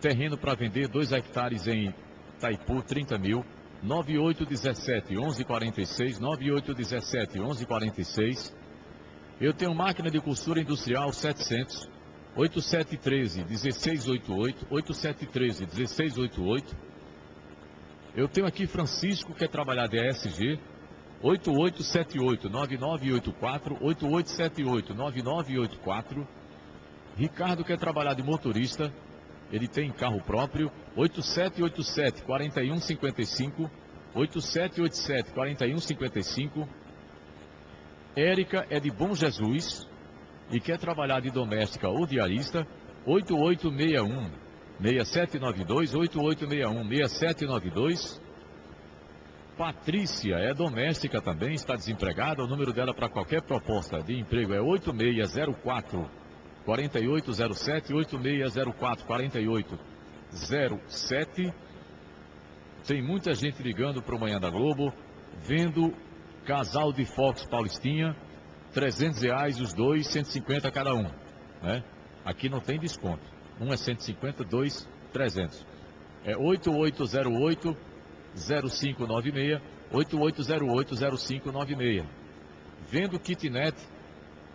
terreno para vender, 2 hectares em Itaipu, 30 mil, 9817-1146, 9817-1146. Eu tenho máquina de costura industrial 700, 8713-1688, 8713-1688. Eu tenho aqui Francisco, que quer trabalhar de ESG, 8878-9984, 8878-9984. Ricardo quer trabalhar de motorista, ele tem carro próprio, 8787-4155, 8787-4155. Érica é de Bom Jesus e quer trabalhar de doméstica ou diarista, 8861-6792, 8861-6792. Patrícia é doméstica também, está desempregada, o número dela para qualquer proposta de emprego é 8604-4807, 8604-4807. Tem muita gente ligando para o Manhã da Globo, vendo casal de Fox Paulistinha, R$300 os dois, 150 cada um, né? Aqui não tem desconto. Um é 150, dois, 300. É 8808-0596, 8808-0596. Vendo kitnet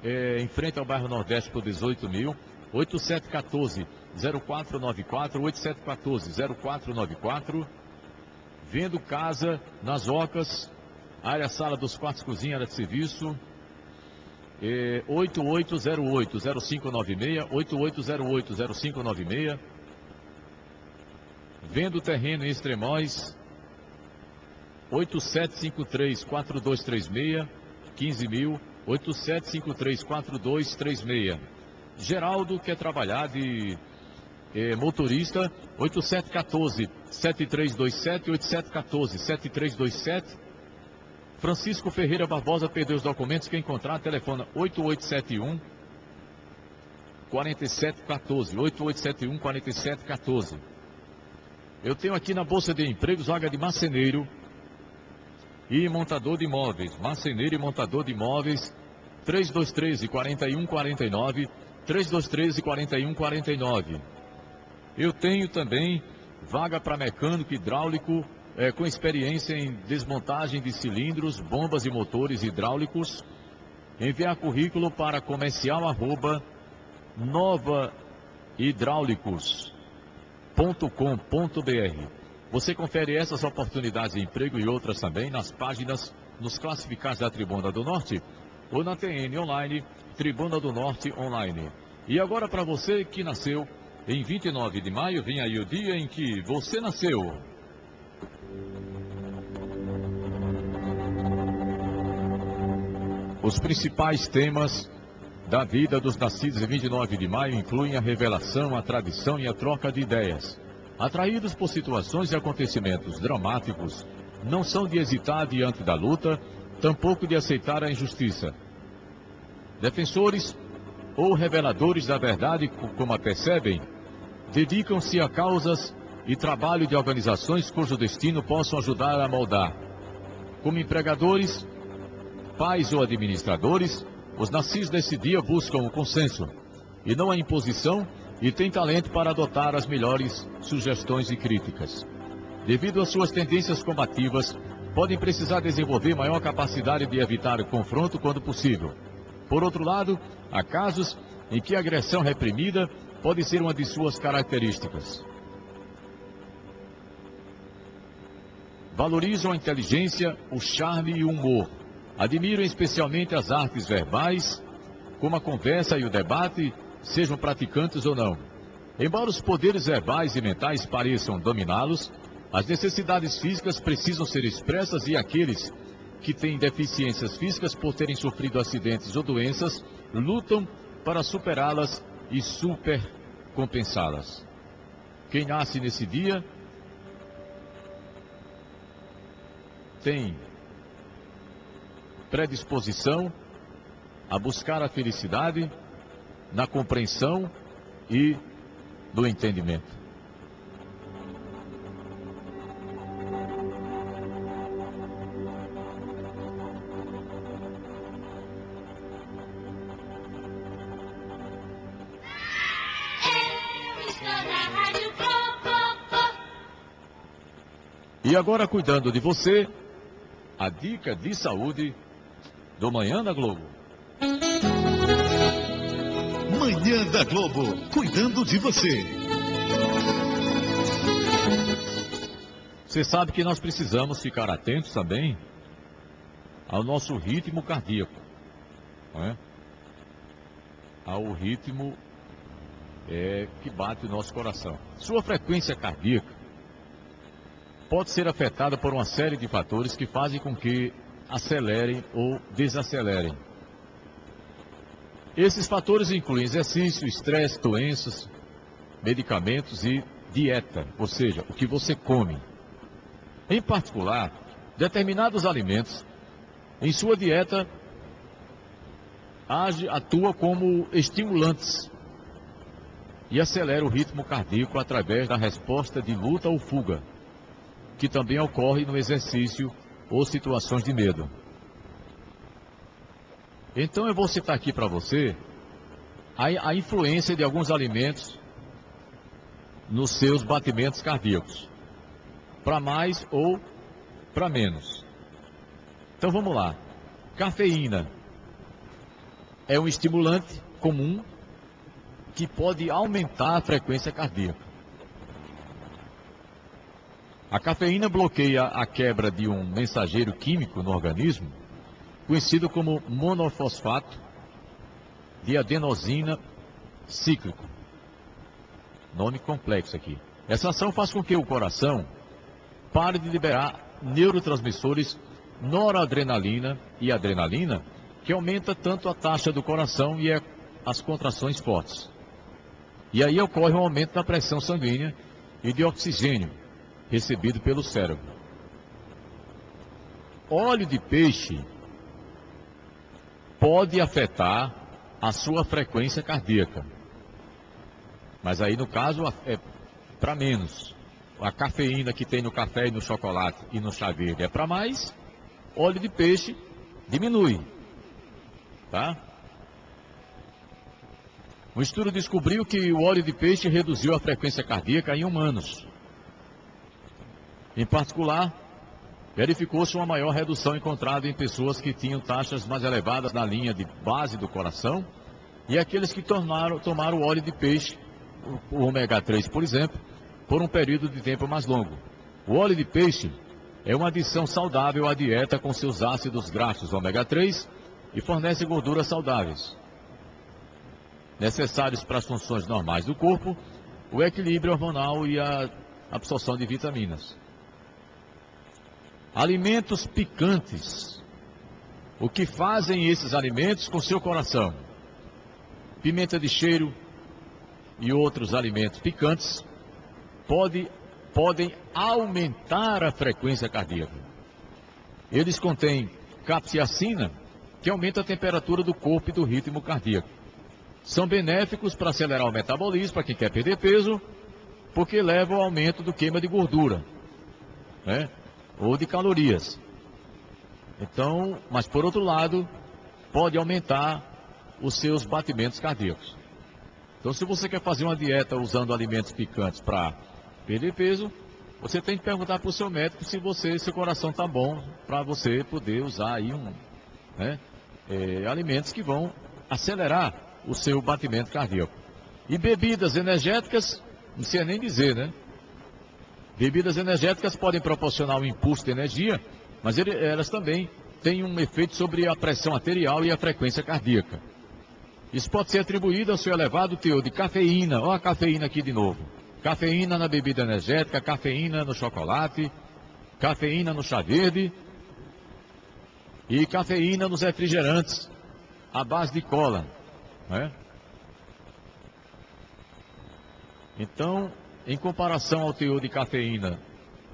em frente ao bairro Nordeste por 18 mil, 8714-0494, 8714-0494. Vendo casa nas Ocas, área sala dos quartos, cozinha, área de serviço, 8808-0596, 8808-0596. Vendo terreno em Extremóis, 8753-4236, 15 mil, 8753-4236. Geraldo quer trabalhar de motorista, 8714-7327, 8714-7327. Francisco Ferreira Barbosa perdeu os documentos, quem encontrar, telefona 8871-4714, 8871-4714. Eu tenho aqui na Bolsa de Empregos vaga de marceneiro e montador de imóveis. Marceneiro e montador de imóveis, 3213-4149, 3213-4149. Eu tenho também vaga para mecânico hidráulico com experiência em desmontagem de cilindros, bombas e motores hidráulicos. Enviar currículo para comercial@novahidráulicos.com.br. Você confere essas oportunidades de emprego e outras também nas páginas, nos classificados da Tribuna do Norte ou na TN Online, Tribuna do Norte Online. E agora para você que nasceu em 29 de maio, vem aí o dia em que você nasceu. Os principais temas da vida dos nascidos em 29 de maio incluem a revelação, a tradição e a troca de ideias. Atraídos por situações e acontecimentos dramáticos, não são de hesitar diante da luta, tampouco de aceitar a injustiça. Defensores ou reveladores da verdade, como a percebem, dedicam-se a causas e trabalho de organizações cujo destino possam ajudar a moldar. Como empregadores, pais ou administradores, os nascidos desse dia buscam o consenso, e não a imposição, e tem talento para adotar as melhores sugestões e críticas. Devido às suas tendências combativas, podem precisar desenvolver maior capacidade de evitar o confronto quando possível. Por outro lado, há casos em que a agressão reprimida pode ser uma de suas características. Valorizam a inteligência, o charme e o humor. Admiram especialmente as artes verbais, como a conversa e o debate, sejam praticantes ou não. Embora os poderes verbais e mentais pareçam dominá-los, as necessidades físicas precisam ser expressas e aqueles que têm deficiências físicas por terem sofrido acidentes ou doenças, lutam para superá-las e supercompensá-las. Quem nasce nesse dia tem predisposição a buscar a felicidade na compreensão e no entendimento. E agora, cuidando de você, a dica de saúde do Manhã da Globo. Manhã da Globo, cuidando de você. Você sabe que nós precisamos ficar atentos também ao nosso ritmo cardíaco, não é? Ao ritmo que bate o nosso coração. Sua frequência cardíaca pode ser afetada por uma série de fatores que fazem com que acelerem ou desacelerem. Esses fatores incluem exercício, estresse, doenças, medicamentos e dieta, ou seja, o que você come. Em particular, determinados alimentos em sua dieta atuam como estimulantes e acelera o ritmo cardíaco através da resposta de luta ou fuga, que também ocorre no exercício ou situações de medo. Então eu vou citar aqui para você a influência de alguns alimentos nos seus batimentos cardíacos, para mais ou para menos. Então vamos lá. Cafeína é um estimulante comum que pode aumentar a frequência cardíaca. A cafeína bloqueia a quebra de um mensageiro químico no organismo, conhecido como monofosfato de adenosina cíclico. Nome complexo aqui. Essa ação faz com que o coração pare de liberar neurotransmissores noradrenalina e adrenalina, que aumenta tanto a taxa do coração e as contrações fortes. E aí ocorre um aumento da pressão sanguínea e de oxigênio recebido pelo cérebro. Óleo de peixe pode afetar a sua frequência cardíaca, mas aí no caso é para menos. A cafeína que tem no café e no chocolate e no chá verde é para mais, óleo de peixe diminui, tá? Um estudo descobriu que o óleo de peixe reduziu a frequência cardíaca em humanos. Em particular, verificou-se uma maior redução encontrada em pessoas que tinham taxas mais elevadas na linha de base do coração e aqueles que tomaram óleo de peixe, o ômega 3, por exemplo, por um período de tempo mais longo. O óleo de peixe é uma adição saudável à dieta com seus ácidos graxos ômega 3 e fornece gorduras saudáveis, necessários para as funções normais do corpo, o equilíbrio hormonal e a absorção de vitaminas. Alimentos picantes. O que fazem esses alimentos com seu coração? Pimenta de cheiro e outros alimentos picantes podem aumentar a frequência cardíaca. Eles contêm capsaicina, que aumenta a temperatura do corpo e do ritmo cardíaco. São benéficos para acelerar o metabolismo, para quem quer perder peso, porque levam ao aumento do queima de gordura, né? Ou de calorias. Então, mas por outro lado, pode aumentar os seus batimentos cardíacos. Então, se você quer fazer uma dieta usando alimentos picantes para perder peso, você tem que perguntar para o seu médico se seu coração está bom para você poder usar aí alimentos que vão acelerar o seu batimento cardíaco. E bebidas energéticas, não sei nem dizer, né? Bebidas energéticas podem proporcionar um impulso de energia, mas elas também têm um efeito sobre a pressão arterial e a frequência cardíaca. Isso pode ser atribuído ao seu elevado teor de cafeína. Olha a cafeína aqui de novo. Cafeína na bebida energética, cafeína no chocolate, cafeína no chá verde e cafeína nos refrigerantes à base de cola, né? Então, em comparação ao teor de cafeína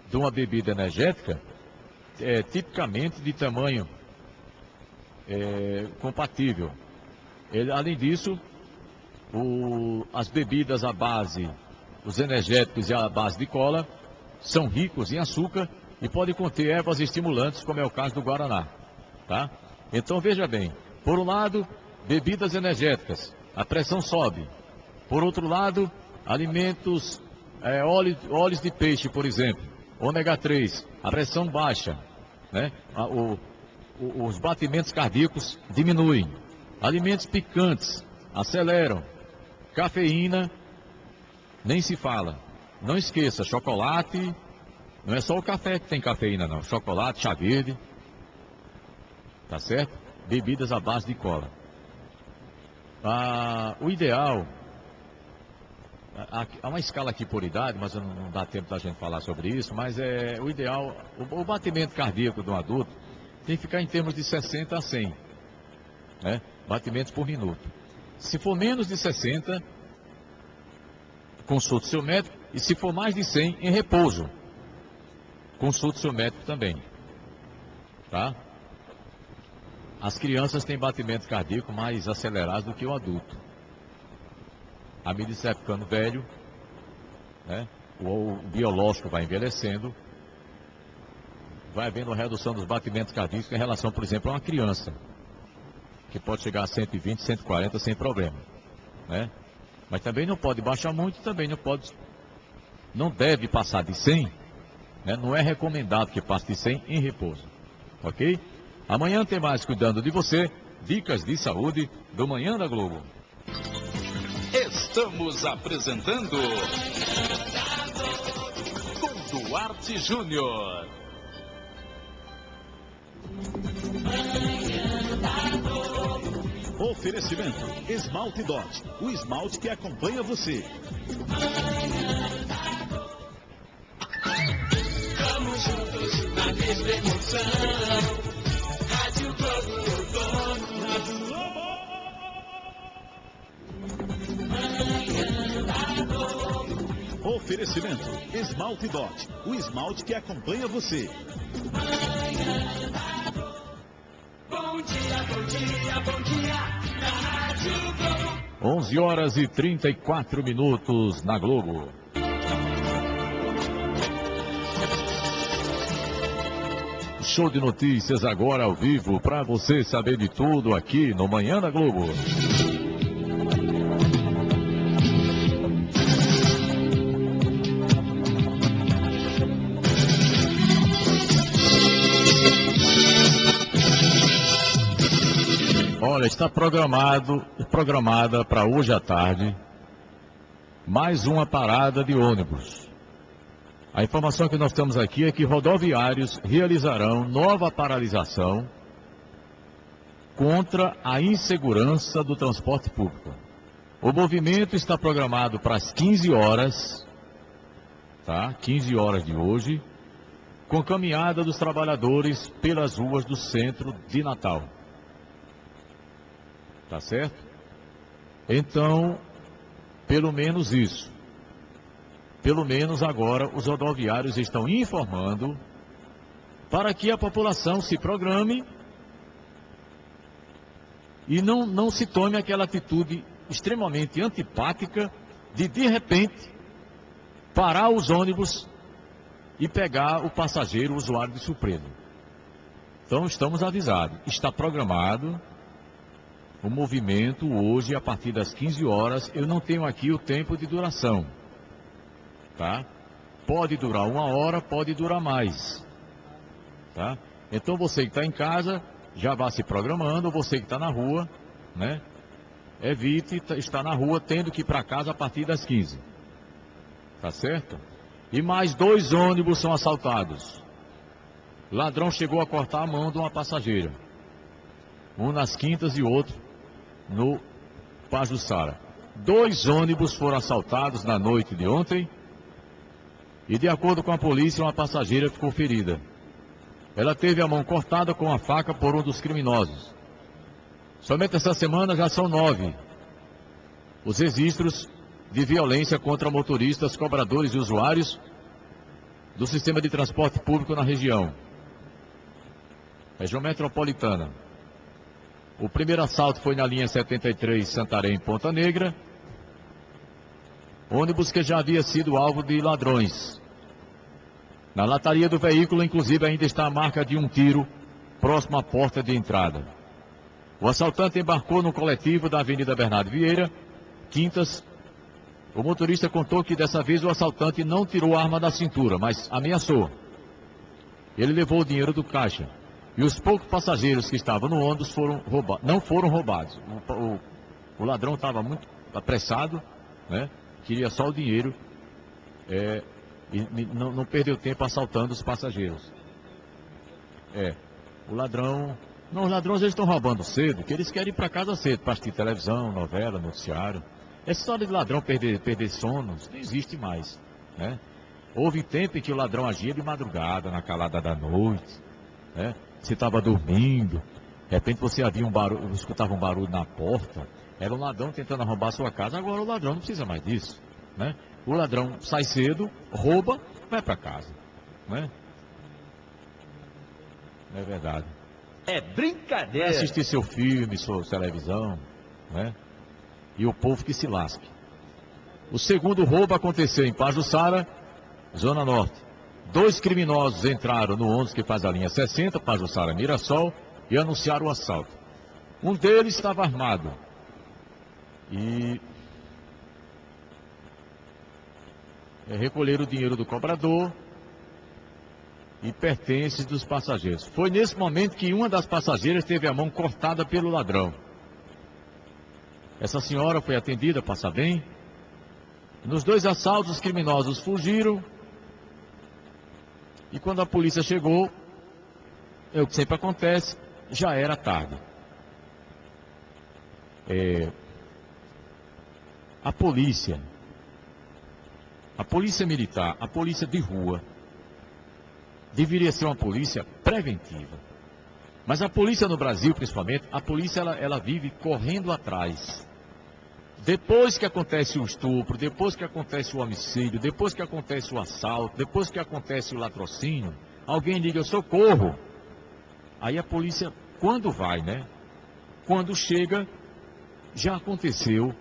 de uma bebida energética, é tipicamente de tamanho compatível. Além disso, as bebidas à base, os energéticos e à base de cola, são ricos em açúcar e podem conter ervas estimulantes, como é o caso do Guaraná. Tá? Então, veja bem, por um lado, bebidas energéticas, a pressão sobe. Por outro lado, alimentos, óleos de peixe, por exemplo, ômega 3, a pressão baixa, né? Os batimentos cardíacos diminuem. Alimentos picantes aceleram. Cafeína, nem se fala. Não esqueça, chocolate, não é só o café que tem cafeína, não. Chocolate, chá verde, tá certo? Bebidas à base de cola. O ideal, há uma escala aqui por idade, mas não dá tempo da gente falar sobre isso, mas o ideal, o batimento cardíaco de um adulto tem que ficar em termos de 60 a 100, né? Batimentos por minuto. Se for menos de 60, consulte seu médico, e se for mais de 100, em repouso, consulte seu médico também, tá? As crianças têm batimento cardíaco mais acelerado do que o adulto. À medida que você vai ficando velho, né, o biológico vai envelhecendo, vai havendo uma redução dos batimentos cardíacos em relação, por exemplo, a uma criança, que pode chegar a 120, 140 sem problema, né? Mas também não pode baixar muito, também não deve passar de 100, né? Não é recomendado que passe de 100 em repouso, ok? Amanhã tem mais cuidando de você, dicas de saúde do Manhã da Globo. Estamos apresentando com Duarte Júnior. Oferecimento Esmalte Dot, o esmalte que acompanha você. Vamos juntos na mesma emoção. Rádio Globo, outono, Rádio Globo. Manhã da Globo. Oferecimento Esmalte Dot, o esmalte que acompanha você. Manhã da Globo. Bom dia, bom dia, bom dia, na Rádio Globo. 11 horas e 34 minutos na Globo. Show de notícias agora ao vivo, para você saber de tudo aqui no Manhã da Globo. Olha, está programada para hoje à tarde mais uma parada de ônibus. A informação que nós temos aqui é que rodoviários realizarão nova paralisação contra a insegurança do transporte público. O movimento está programado para as 15 horas, tá? 15 horas de hoje, com caminhada dos trabalhadores pelas ruas do centro de Natal. Tá certo? Então, pelo menos isso. Pelo menos agora os rodoviários estão informando para que a população se programe e não se tome aquela atitude extremamente antipática de repente, parar os ônibus e pegar o passageiro, o usuário de surpresa. Então, estamos avisados. Está programado o movimento hoje, a partir das 15 horas, eu não tenho aqui o tempo de duração, tá? Pode durar 1 hora, pode durar mais, tá? Então você que está em casa, já vá se programando, você que está na rua, né? Evite estar na rua tendo que ir para casa a partir das 15, tá certo? E mais 2 ônibus são assaltados. Ladrão chegou a cortar a mão de uma passageira, um nas Quintas e outro no Pajuçara. 2 ônibus foram assaltados na noite de ontem e, de acordo com a polícia, uma passageira ficou ferida. Ela teve a mão cortada com a faca por um dos criminosos. Somente essa semana já são 9 os registros de violência contra motoristas, cobradores e usuários do sistema de transporte público na região metropolitana. O primeiro assalto foi na linha 73 Santarém, Ponta Negra, ônibus que já havia sido alvo de ladrões. Na lataria do veículo, inclusive, ainda está a marca de um tiro próximo à porta de entrada. O assaltante embarcou no coletivo da Avenida Bernardo Vieira, Quintas. O motorista contou que dessa vez o assaltante não tirou a arma da cintura, mas ameaçou. Ele levou o dinheiro do caixa. E os poucos passageiros que estavam no ônibus não foram roubados. O ladrão estava muito apressado, né? Queria só o dinheiro e não perdeu tempo assaltando os passageiros. O ladrão... Não, os ladrões eles estão roubando cedo, que eles querem ir para casa cedo, para assistir televisão, novela, noticiário. Essa história de ladrão perder sono, isso não existe mais, né? Houve tempo em que o ladrão agia de madrugada, na calada da noite, né? Você estava dormindo, de repente você havia escutava um barulho na porta, era um ladrão tentando roubar a sua casa. Agora o ladrão não precisa mais disso, né? O ladrão sai cedo, rouba, vai para casa, né? Não é verdade. É brincadeira. Vai assistir seu filme, sua televisão, né? E o povo que se lasque. O segundo roubo aconteceu em Pajuçara, Zona Norte. 2 criminosos entraram no ônibus que faz a linha 60, Pajuçara Mirassol, e anunciaram o assalto. Um deles estava armado. E recolheram o dinheiro do cobrador e pertences dos passageiros. Foi nesse momento que uma das passageiras teve a mão cortada pelo ladrão. Essa senhora foi atendida, passa bem. Nos 2 assaltos, os criminosos fugiram. E quando a polícia chegou, é o que sempre acontece, já era tarde. A polícia militar, a polícia de rua, deveria ser uma polícia preventiva. Mas a polícia no Brasil, principalmente, a polícia ela vive correndo atrás. Depois que acontece o estupro, depois que acontece o homicídio, depois que acontece o assalto, depois que acontece o latrocínio, alguém liga socorro. Aí a polícia, quando vai, né? Quando chega, já aconteceu,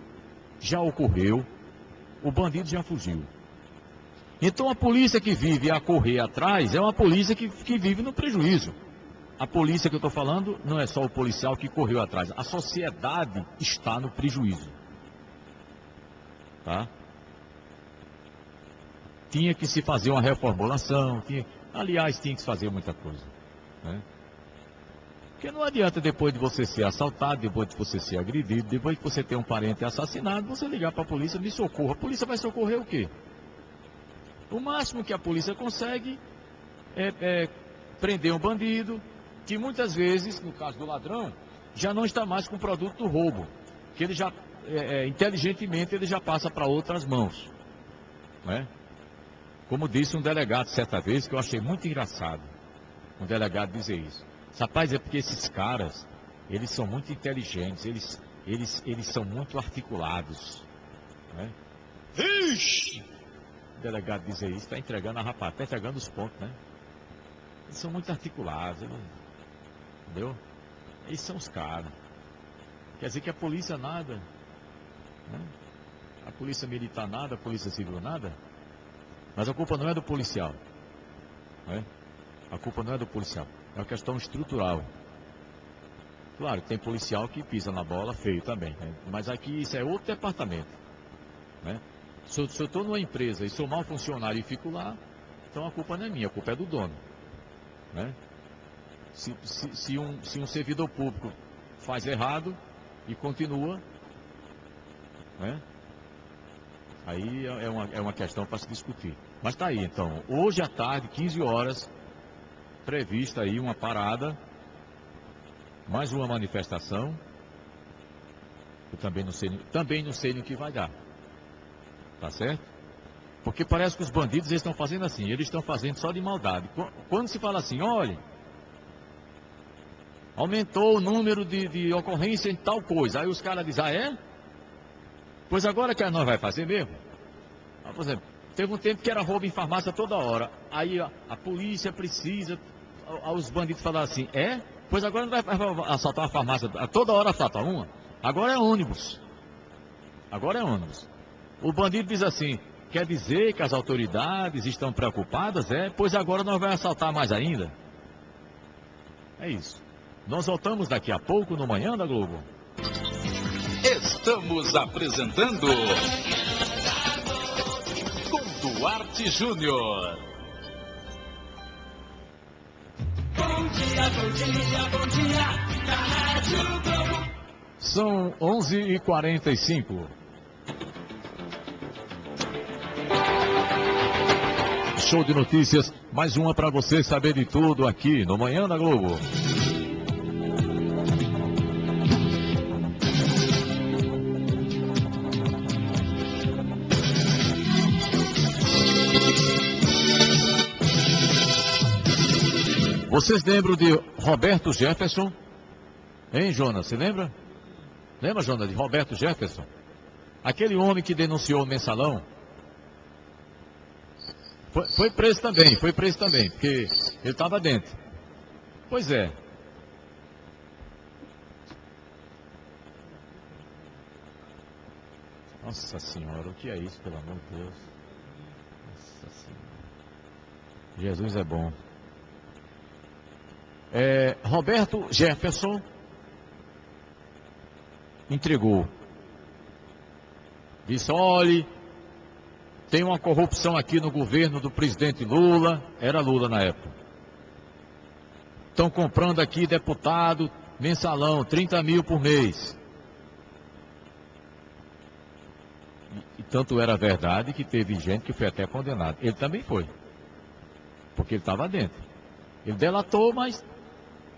já ocorreu, o bandido já fugiu. Então a polícia que vive a correr atrás é uma polícia que vive no prejuízo. A polícia que eu estou falando não é só o policial que correu atrás, a sociedade está no prejuízo. Tá? Tinha que se fazer uma reformulação, aliás, tinha que se fazer muita coisa, né? Porque não adianta depois de você ser assaltado, depois de você ser agredido, depois de você ter um parente assassinado, você ligar para a polícia, me socorra. A polícia vai socorrer o quê? O máximo que a polícia consegue é prender um bandido, que muitas vezes, no caso do ladrão, já não está mais com o produto do roubo, que ele já, inteligentemente, ele já passa para outras mãos, né? Como disse um delegado certa vez, que eu achei muito engraçado, um delegado dizer isso. Rapaz, é porque esses caras, eles são muito inteligentes, eles são muito articulados, né? Ixi! O delegado dizer isso, está entregando a rapaz, está entregando os pontos, né? Eles são muito articulados, entendeu? Eles são os caras. Quer dizer que a polícia nada, né? A polícia militar nada, a polícia civil nada. Mas a culpa não é do policial, né? A culpa não é do policial, é uma questão estrutural. Claro, tem policial que pisa na bola, feio também, né? Mas aqui isso é outro departamento, né? Se eu estou numa empresa e sou mau funcionário e fico lá, então a culpa não é minha, a culpa é do dono, né? Se um servidor público faz errado e continua, né? Aí é uma questão para se discutir. Mas está aí, então, hoje à tarde, 15 horas, prevista aí uma parada, mais uma manifestação. Eu também não sei no que vai dar. Tá certo? Porque parece que os bandidos eles estão fazendo assim, eles estão fazendo só de maldade. Quando se fala assim, olha, aumentou o número de ocorrência em tal coisa, aí os caras dizem, ah, é? Pois agora que nós vai fazer mesmo. Por exemplo, teve um tempo que era roubo em farmácia toda hora. Aí a polícia precisa, os bandidos falaram assim, é? Pois agora não vai assaltar uma farmácia, toda hora assalta uma. Agora é ônibus. Agora é ônibus. O bandido diz assim, quer dizer que as autoridades estão preocupadas? É? Pois agora nós vamos assaltar mais ainda. É isso. Nós voltamos daqui a pouco no Manhã da Globo. Estamos apresentando com Duarte Júnior. Bom dia, bom dia, bom dia, da Rádio Globo. São 11h45. Show de notícias, mais uma para você saber de tudo aqui no Manhã da Globo. Vocês lembram de Roberto Jefferson? Hein, Jonas? Você lembra? Lembra, Jonas, de Roberto Jefferson? Aquele homem que denunciou o mensalão. Foi preso também, porque ele estava dentro. Pois é. Nossa Senhora, o que é isso, pelo amor de Deus? Nossa Senhora. Jesus é bom. Roberto Jefferson entregou. Disse, olhe, tem uma corrupção aqui no governo do presidente Lula, era Lula na época. Estão comprando aqui deputado, mensalão, 30 mil por mês. E tanto era verdade que teve gente que foi até condenado. Ele também foi, porque ele estava dentro. Ele delatou, mas...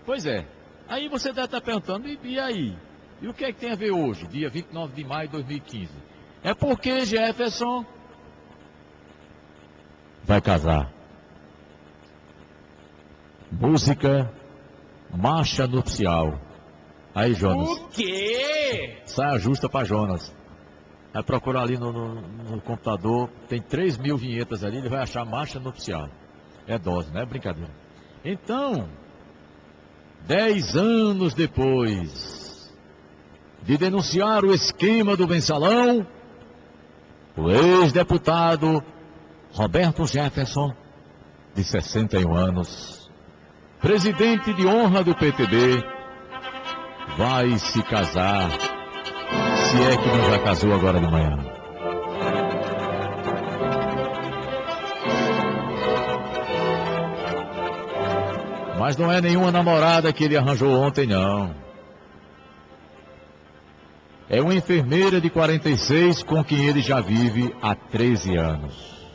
Pois é. Aí você deve estar perguntando, e aí? E o que é que tem a ver hoje, dia 29 de maio de 2015? É porque Jefferson vai casar. Música, marcha nupcial. Aí, Jonas. O quê? Saia justa para Jonas. Vai procurar ali no computador, tem 3.000 vinhetas ali, ele vai achar marcha nupcial. É dose, não é brincadeira. Então, 10 anos depois de denunciar o esquema do mensalão, o ex-deputado Roberto Jefferson, de 61 anos, presidente de honra do PTB, vai se casar, se é que não já casou agora de manhã. Mas não é nenhuma namorada que ele arranjou ontem, não. É uma enfermeira de 46 com quem ele já vive há 13 anos.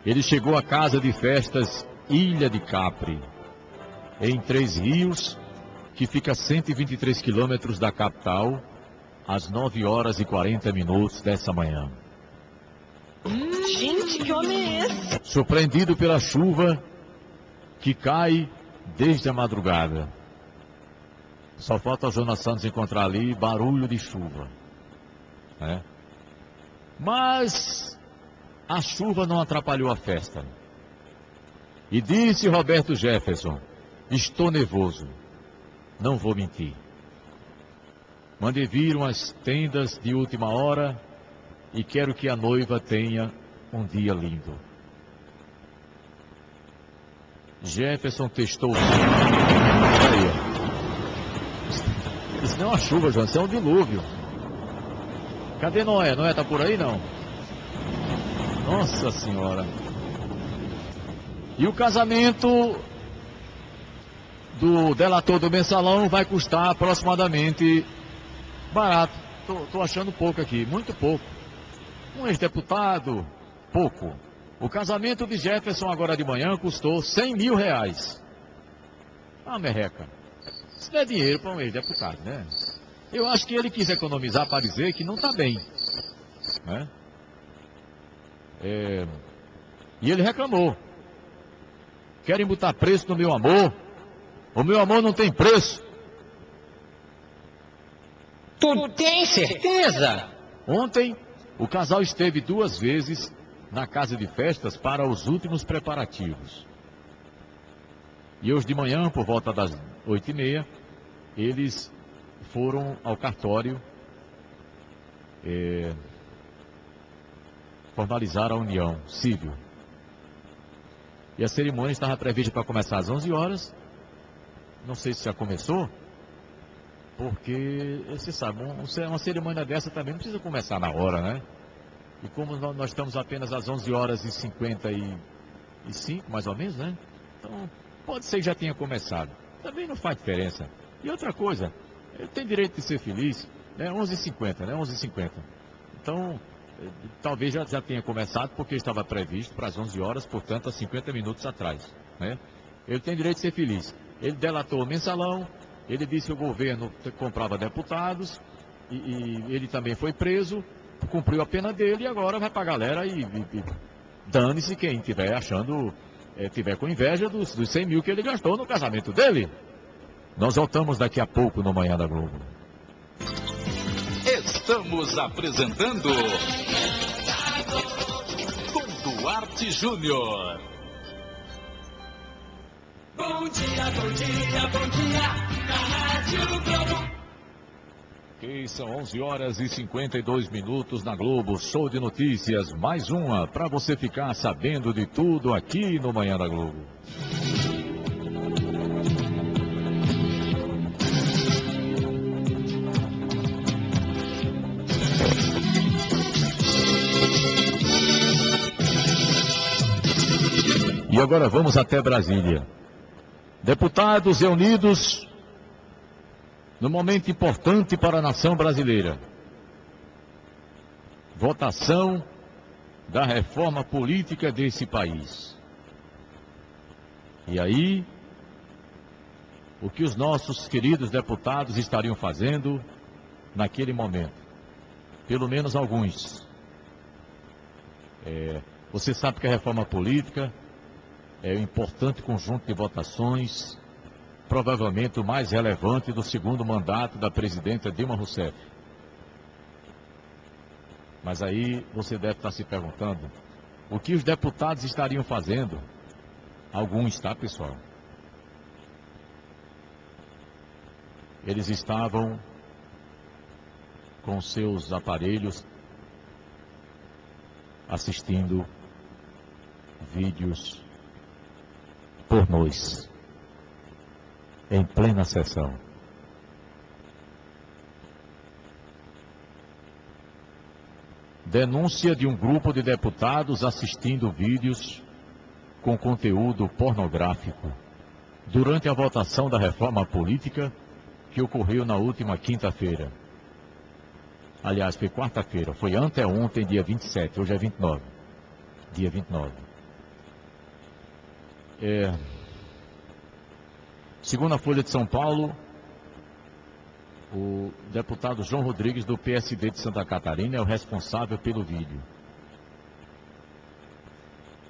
Ele chegou à casa de festas Ilha de Capri, em Três Rios, que fica a 123 quilômetros da capital, às 9 horas e 40 minutos dessa manhã. Gente, que homem é esse? Surpreendido pela chuva que cai desde a madrugada. Só falta o Jonas Santos encontrar ali barulho de chuva, né? Mas a chuva não atrapalhou a festa. E disse Roberto Jefferson, estou nervoso, não vou mentir. Mandei vir umas tendas de última hora e quero que a noiva tenha um dia lindo. Jefferson testou. Aí, isso não é uma chuva, João, isso é um dilúvio. Cadê Noé? Noé tá por aí, não? Nossa Senhora. E o casamento do delator do Mensalão vai custar aproximadamente barato. Tô achando pouco aqui, muito pouco. Um ex-deputado, pouco. O casamento de Jefferson agora de manhã custou 100 mil reais. Ah, merreca. Isso não é dinheiro para um ex-deputado, né? Eu acho que ele quis economizar para dizer que não está bem. Né? E ele reclamou. Querem botar preço no meu amor. O meu amor não tem preço. Tu tem certeza? Ontem, o casal esteve 2 vezes na casa de festas para os últimos preparativos. E hoje de manhã, por volta das 8h30, eles foram ao cartório formalizar a união civil. E a cerimônia estava prevista para começar às 11 horas. Não sei se já começou, porque, você sabe, uma cerimônia dessa também não precisa começar na hora, né? E como nós estamos apenas às 11h55, mais ou menos, né? Então, pode ser que já tenha começado. Também não faz diferença. E outra coisa, ele tem direito de ser feliz, né? 11h50, né? 11h50. Então, talvez já tenha começado, porque estava previsto para as 11 horas, portanto, há 50 minutos atrás, né? Ele tem direito de ser feliz. Ele delatou o Mensalão, ele disse que o governo comprava deputados, e ele também foi preso, cumpriu a pena dele e agora vai para a galera e dane-se quem estiver achando, tiver com inveja dos 100 mil que ele gastou no casamento dele. Nós voltamos daqui a pouco no Manhã da Globo. Estamos apresentando com Duarte Júnior. Bom dia, bom dia, bom dia, na Rádio Globo. Ok, são 11h52 na Globo, show de notícias, mais uma, para você ficar sabendo de tudo aqui no Manhã da Globo. E agora vamos até Brasília. Deputados reunidos no momento importante para a nação brasileira. Votação da reforma política desse país. E aí, o que os nossos queridos deputados estariam fazendo naquele momento? Pelo menos alguns. Você sabe que a reforma política é um importante conjunto de votações, provavelmente o mais relevante do segundo mandato da presidenta Dilma Rousseff. Mas aí você deve estar se perguntando, o que os deputados estariam fazendo? Alguns, tá, pessoal? Eles estavam com seus aparelhos assistindo vídeos pornôs em plena sessão. Denúncia de um grupo de deputados assistindo vídeos com conteúdo pornográfico durante a votação da reforma política que ocorreu na última quinta-feira. Aliás, foi quarta-feira, foi anteontem, dia 27, hoje é 29. Dia 29. Segundo a Folha de São Paulo, o deputado João Rodrigues, do PSD de Santa Catarina, é o responsável pelo vídeo.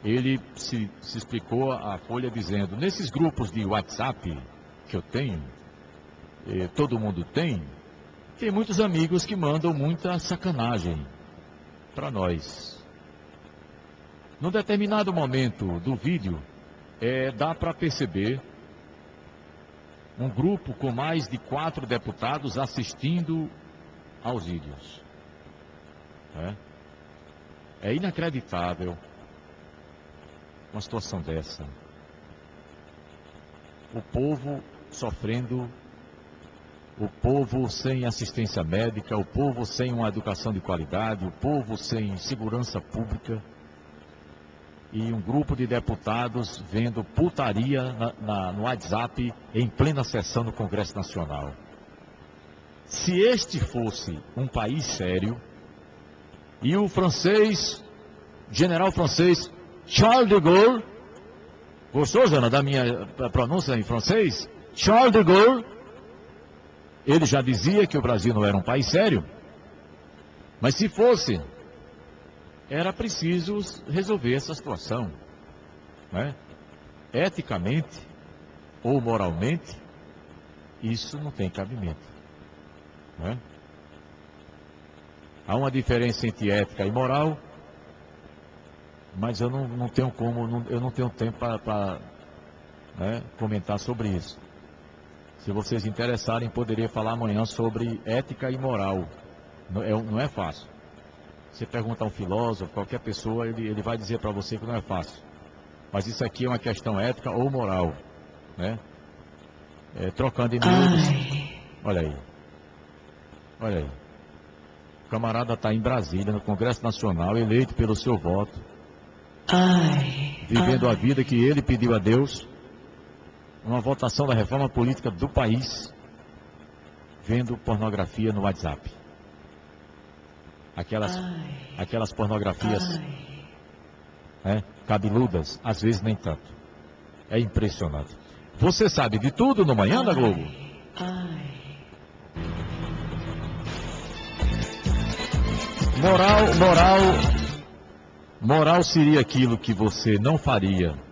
Ele se explicou à Folha dizendo, nesses grupos de WhatsApp que eu tenho, todo mundo tem muitos amigos que mandam muita sacanagem para nós. Num determinado momento do vídeo, dá para perceber um grupo com mais de 4 deputados assistindo aos vídeos. É inacreditável uma situação dessa. o povo sofrendo, o povo sem assistência médica, o povo sem uma educação de qualidade, o povo sem segurança pública e um grupo de deputados vendo putaria no WhatsApp em plena sessão do Congresso Nacional. Se este fosse um país sério e o general francês Charles de Gaulle, gostou, Jana, da minha pronúncia em francês? Charles de Gaulle, ele já dizia que o Brasil não era um país sério, mas se fosse, era preciso resolver essa situação, né? Eticamente ou moralmente, isso não tem cabimento, né? Há uma diferença entre ética e moral, mas eu não tenho eu não tenho tempo para comentar sobre isso. Se vocês interessarem, poderia falar amanhã sobre ética e moral. Não é fácil. Você pergunta a um filósofo, qualquer pessoa, ele vai dizer para você que não é fácil. Mas isso aqui é uma questão ética ou moral, né? Trocando em miúdos. Olha aí. Olha aí. O camarada está em Brasília, no Congresso Nacional, eleito pelo seu voto. Vivendo a vida que ele pediu a Deus. Uma votação da reforma política do país, vendo pornografia no WhatsApp. Aquelas pornografias cabeludas, às vezes nem tanto. É impressionante. Você sabe de tudo no Manhã da Globo? Moral seria aquilo que você não faria.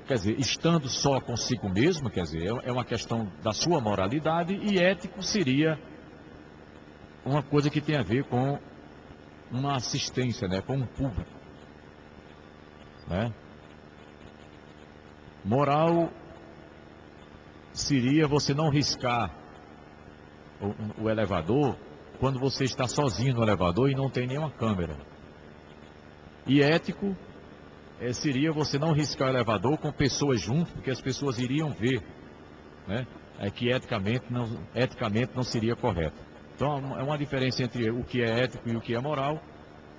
Quer dizer, estando só consigo mesmo, quer dizer, é uma questão da sua moralidade, e ético seria uma coisa que tem a ver com uma assistência, né, com um público, né? Moral seria você não riscar o elevador quando você está sozinho no elevador e não tem nenhuma câmera. E ético seria você não riscar o elevador com pessoas junto, porque as pessoas iriam ver, né? Que eticamente não seria correto. Então é uma diferença entre o que é ético e o que é moral.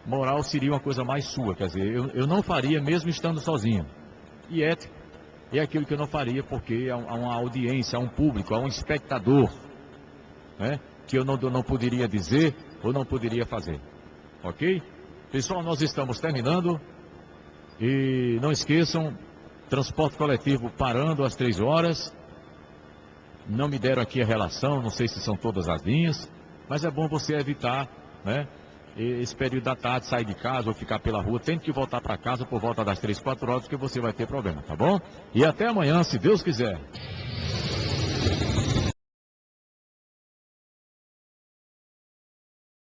Moral seria uma coisa mais sua, quer dizer, eu não faria mesmo estando sozinho. E ético é aquilo que eu não faria porque há uma audiência, há um público, há um espectador, né? Que eu não poderia dizer ou não poderia fazer. Ok? Pessoal, nós estamos terminando. E não esqueçam, transporte coletivo parando às 3 horas. Não me deram aqui a relação, não sei se são todas as linhas, mas é bom você evitar, né, esse período da tarde, sair de casa ou ficar pela rua. Tente que voltar para casa por volta das 3, 4 horas, porque você vai ter problema, tá bom? E até amanhã, se Deus quiser.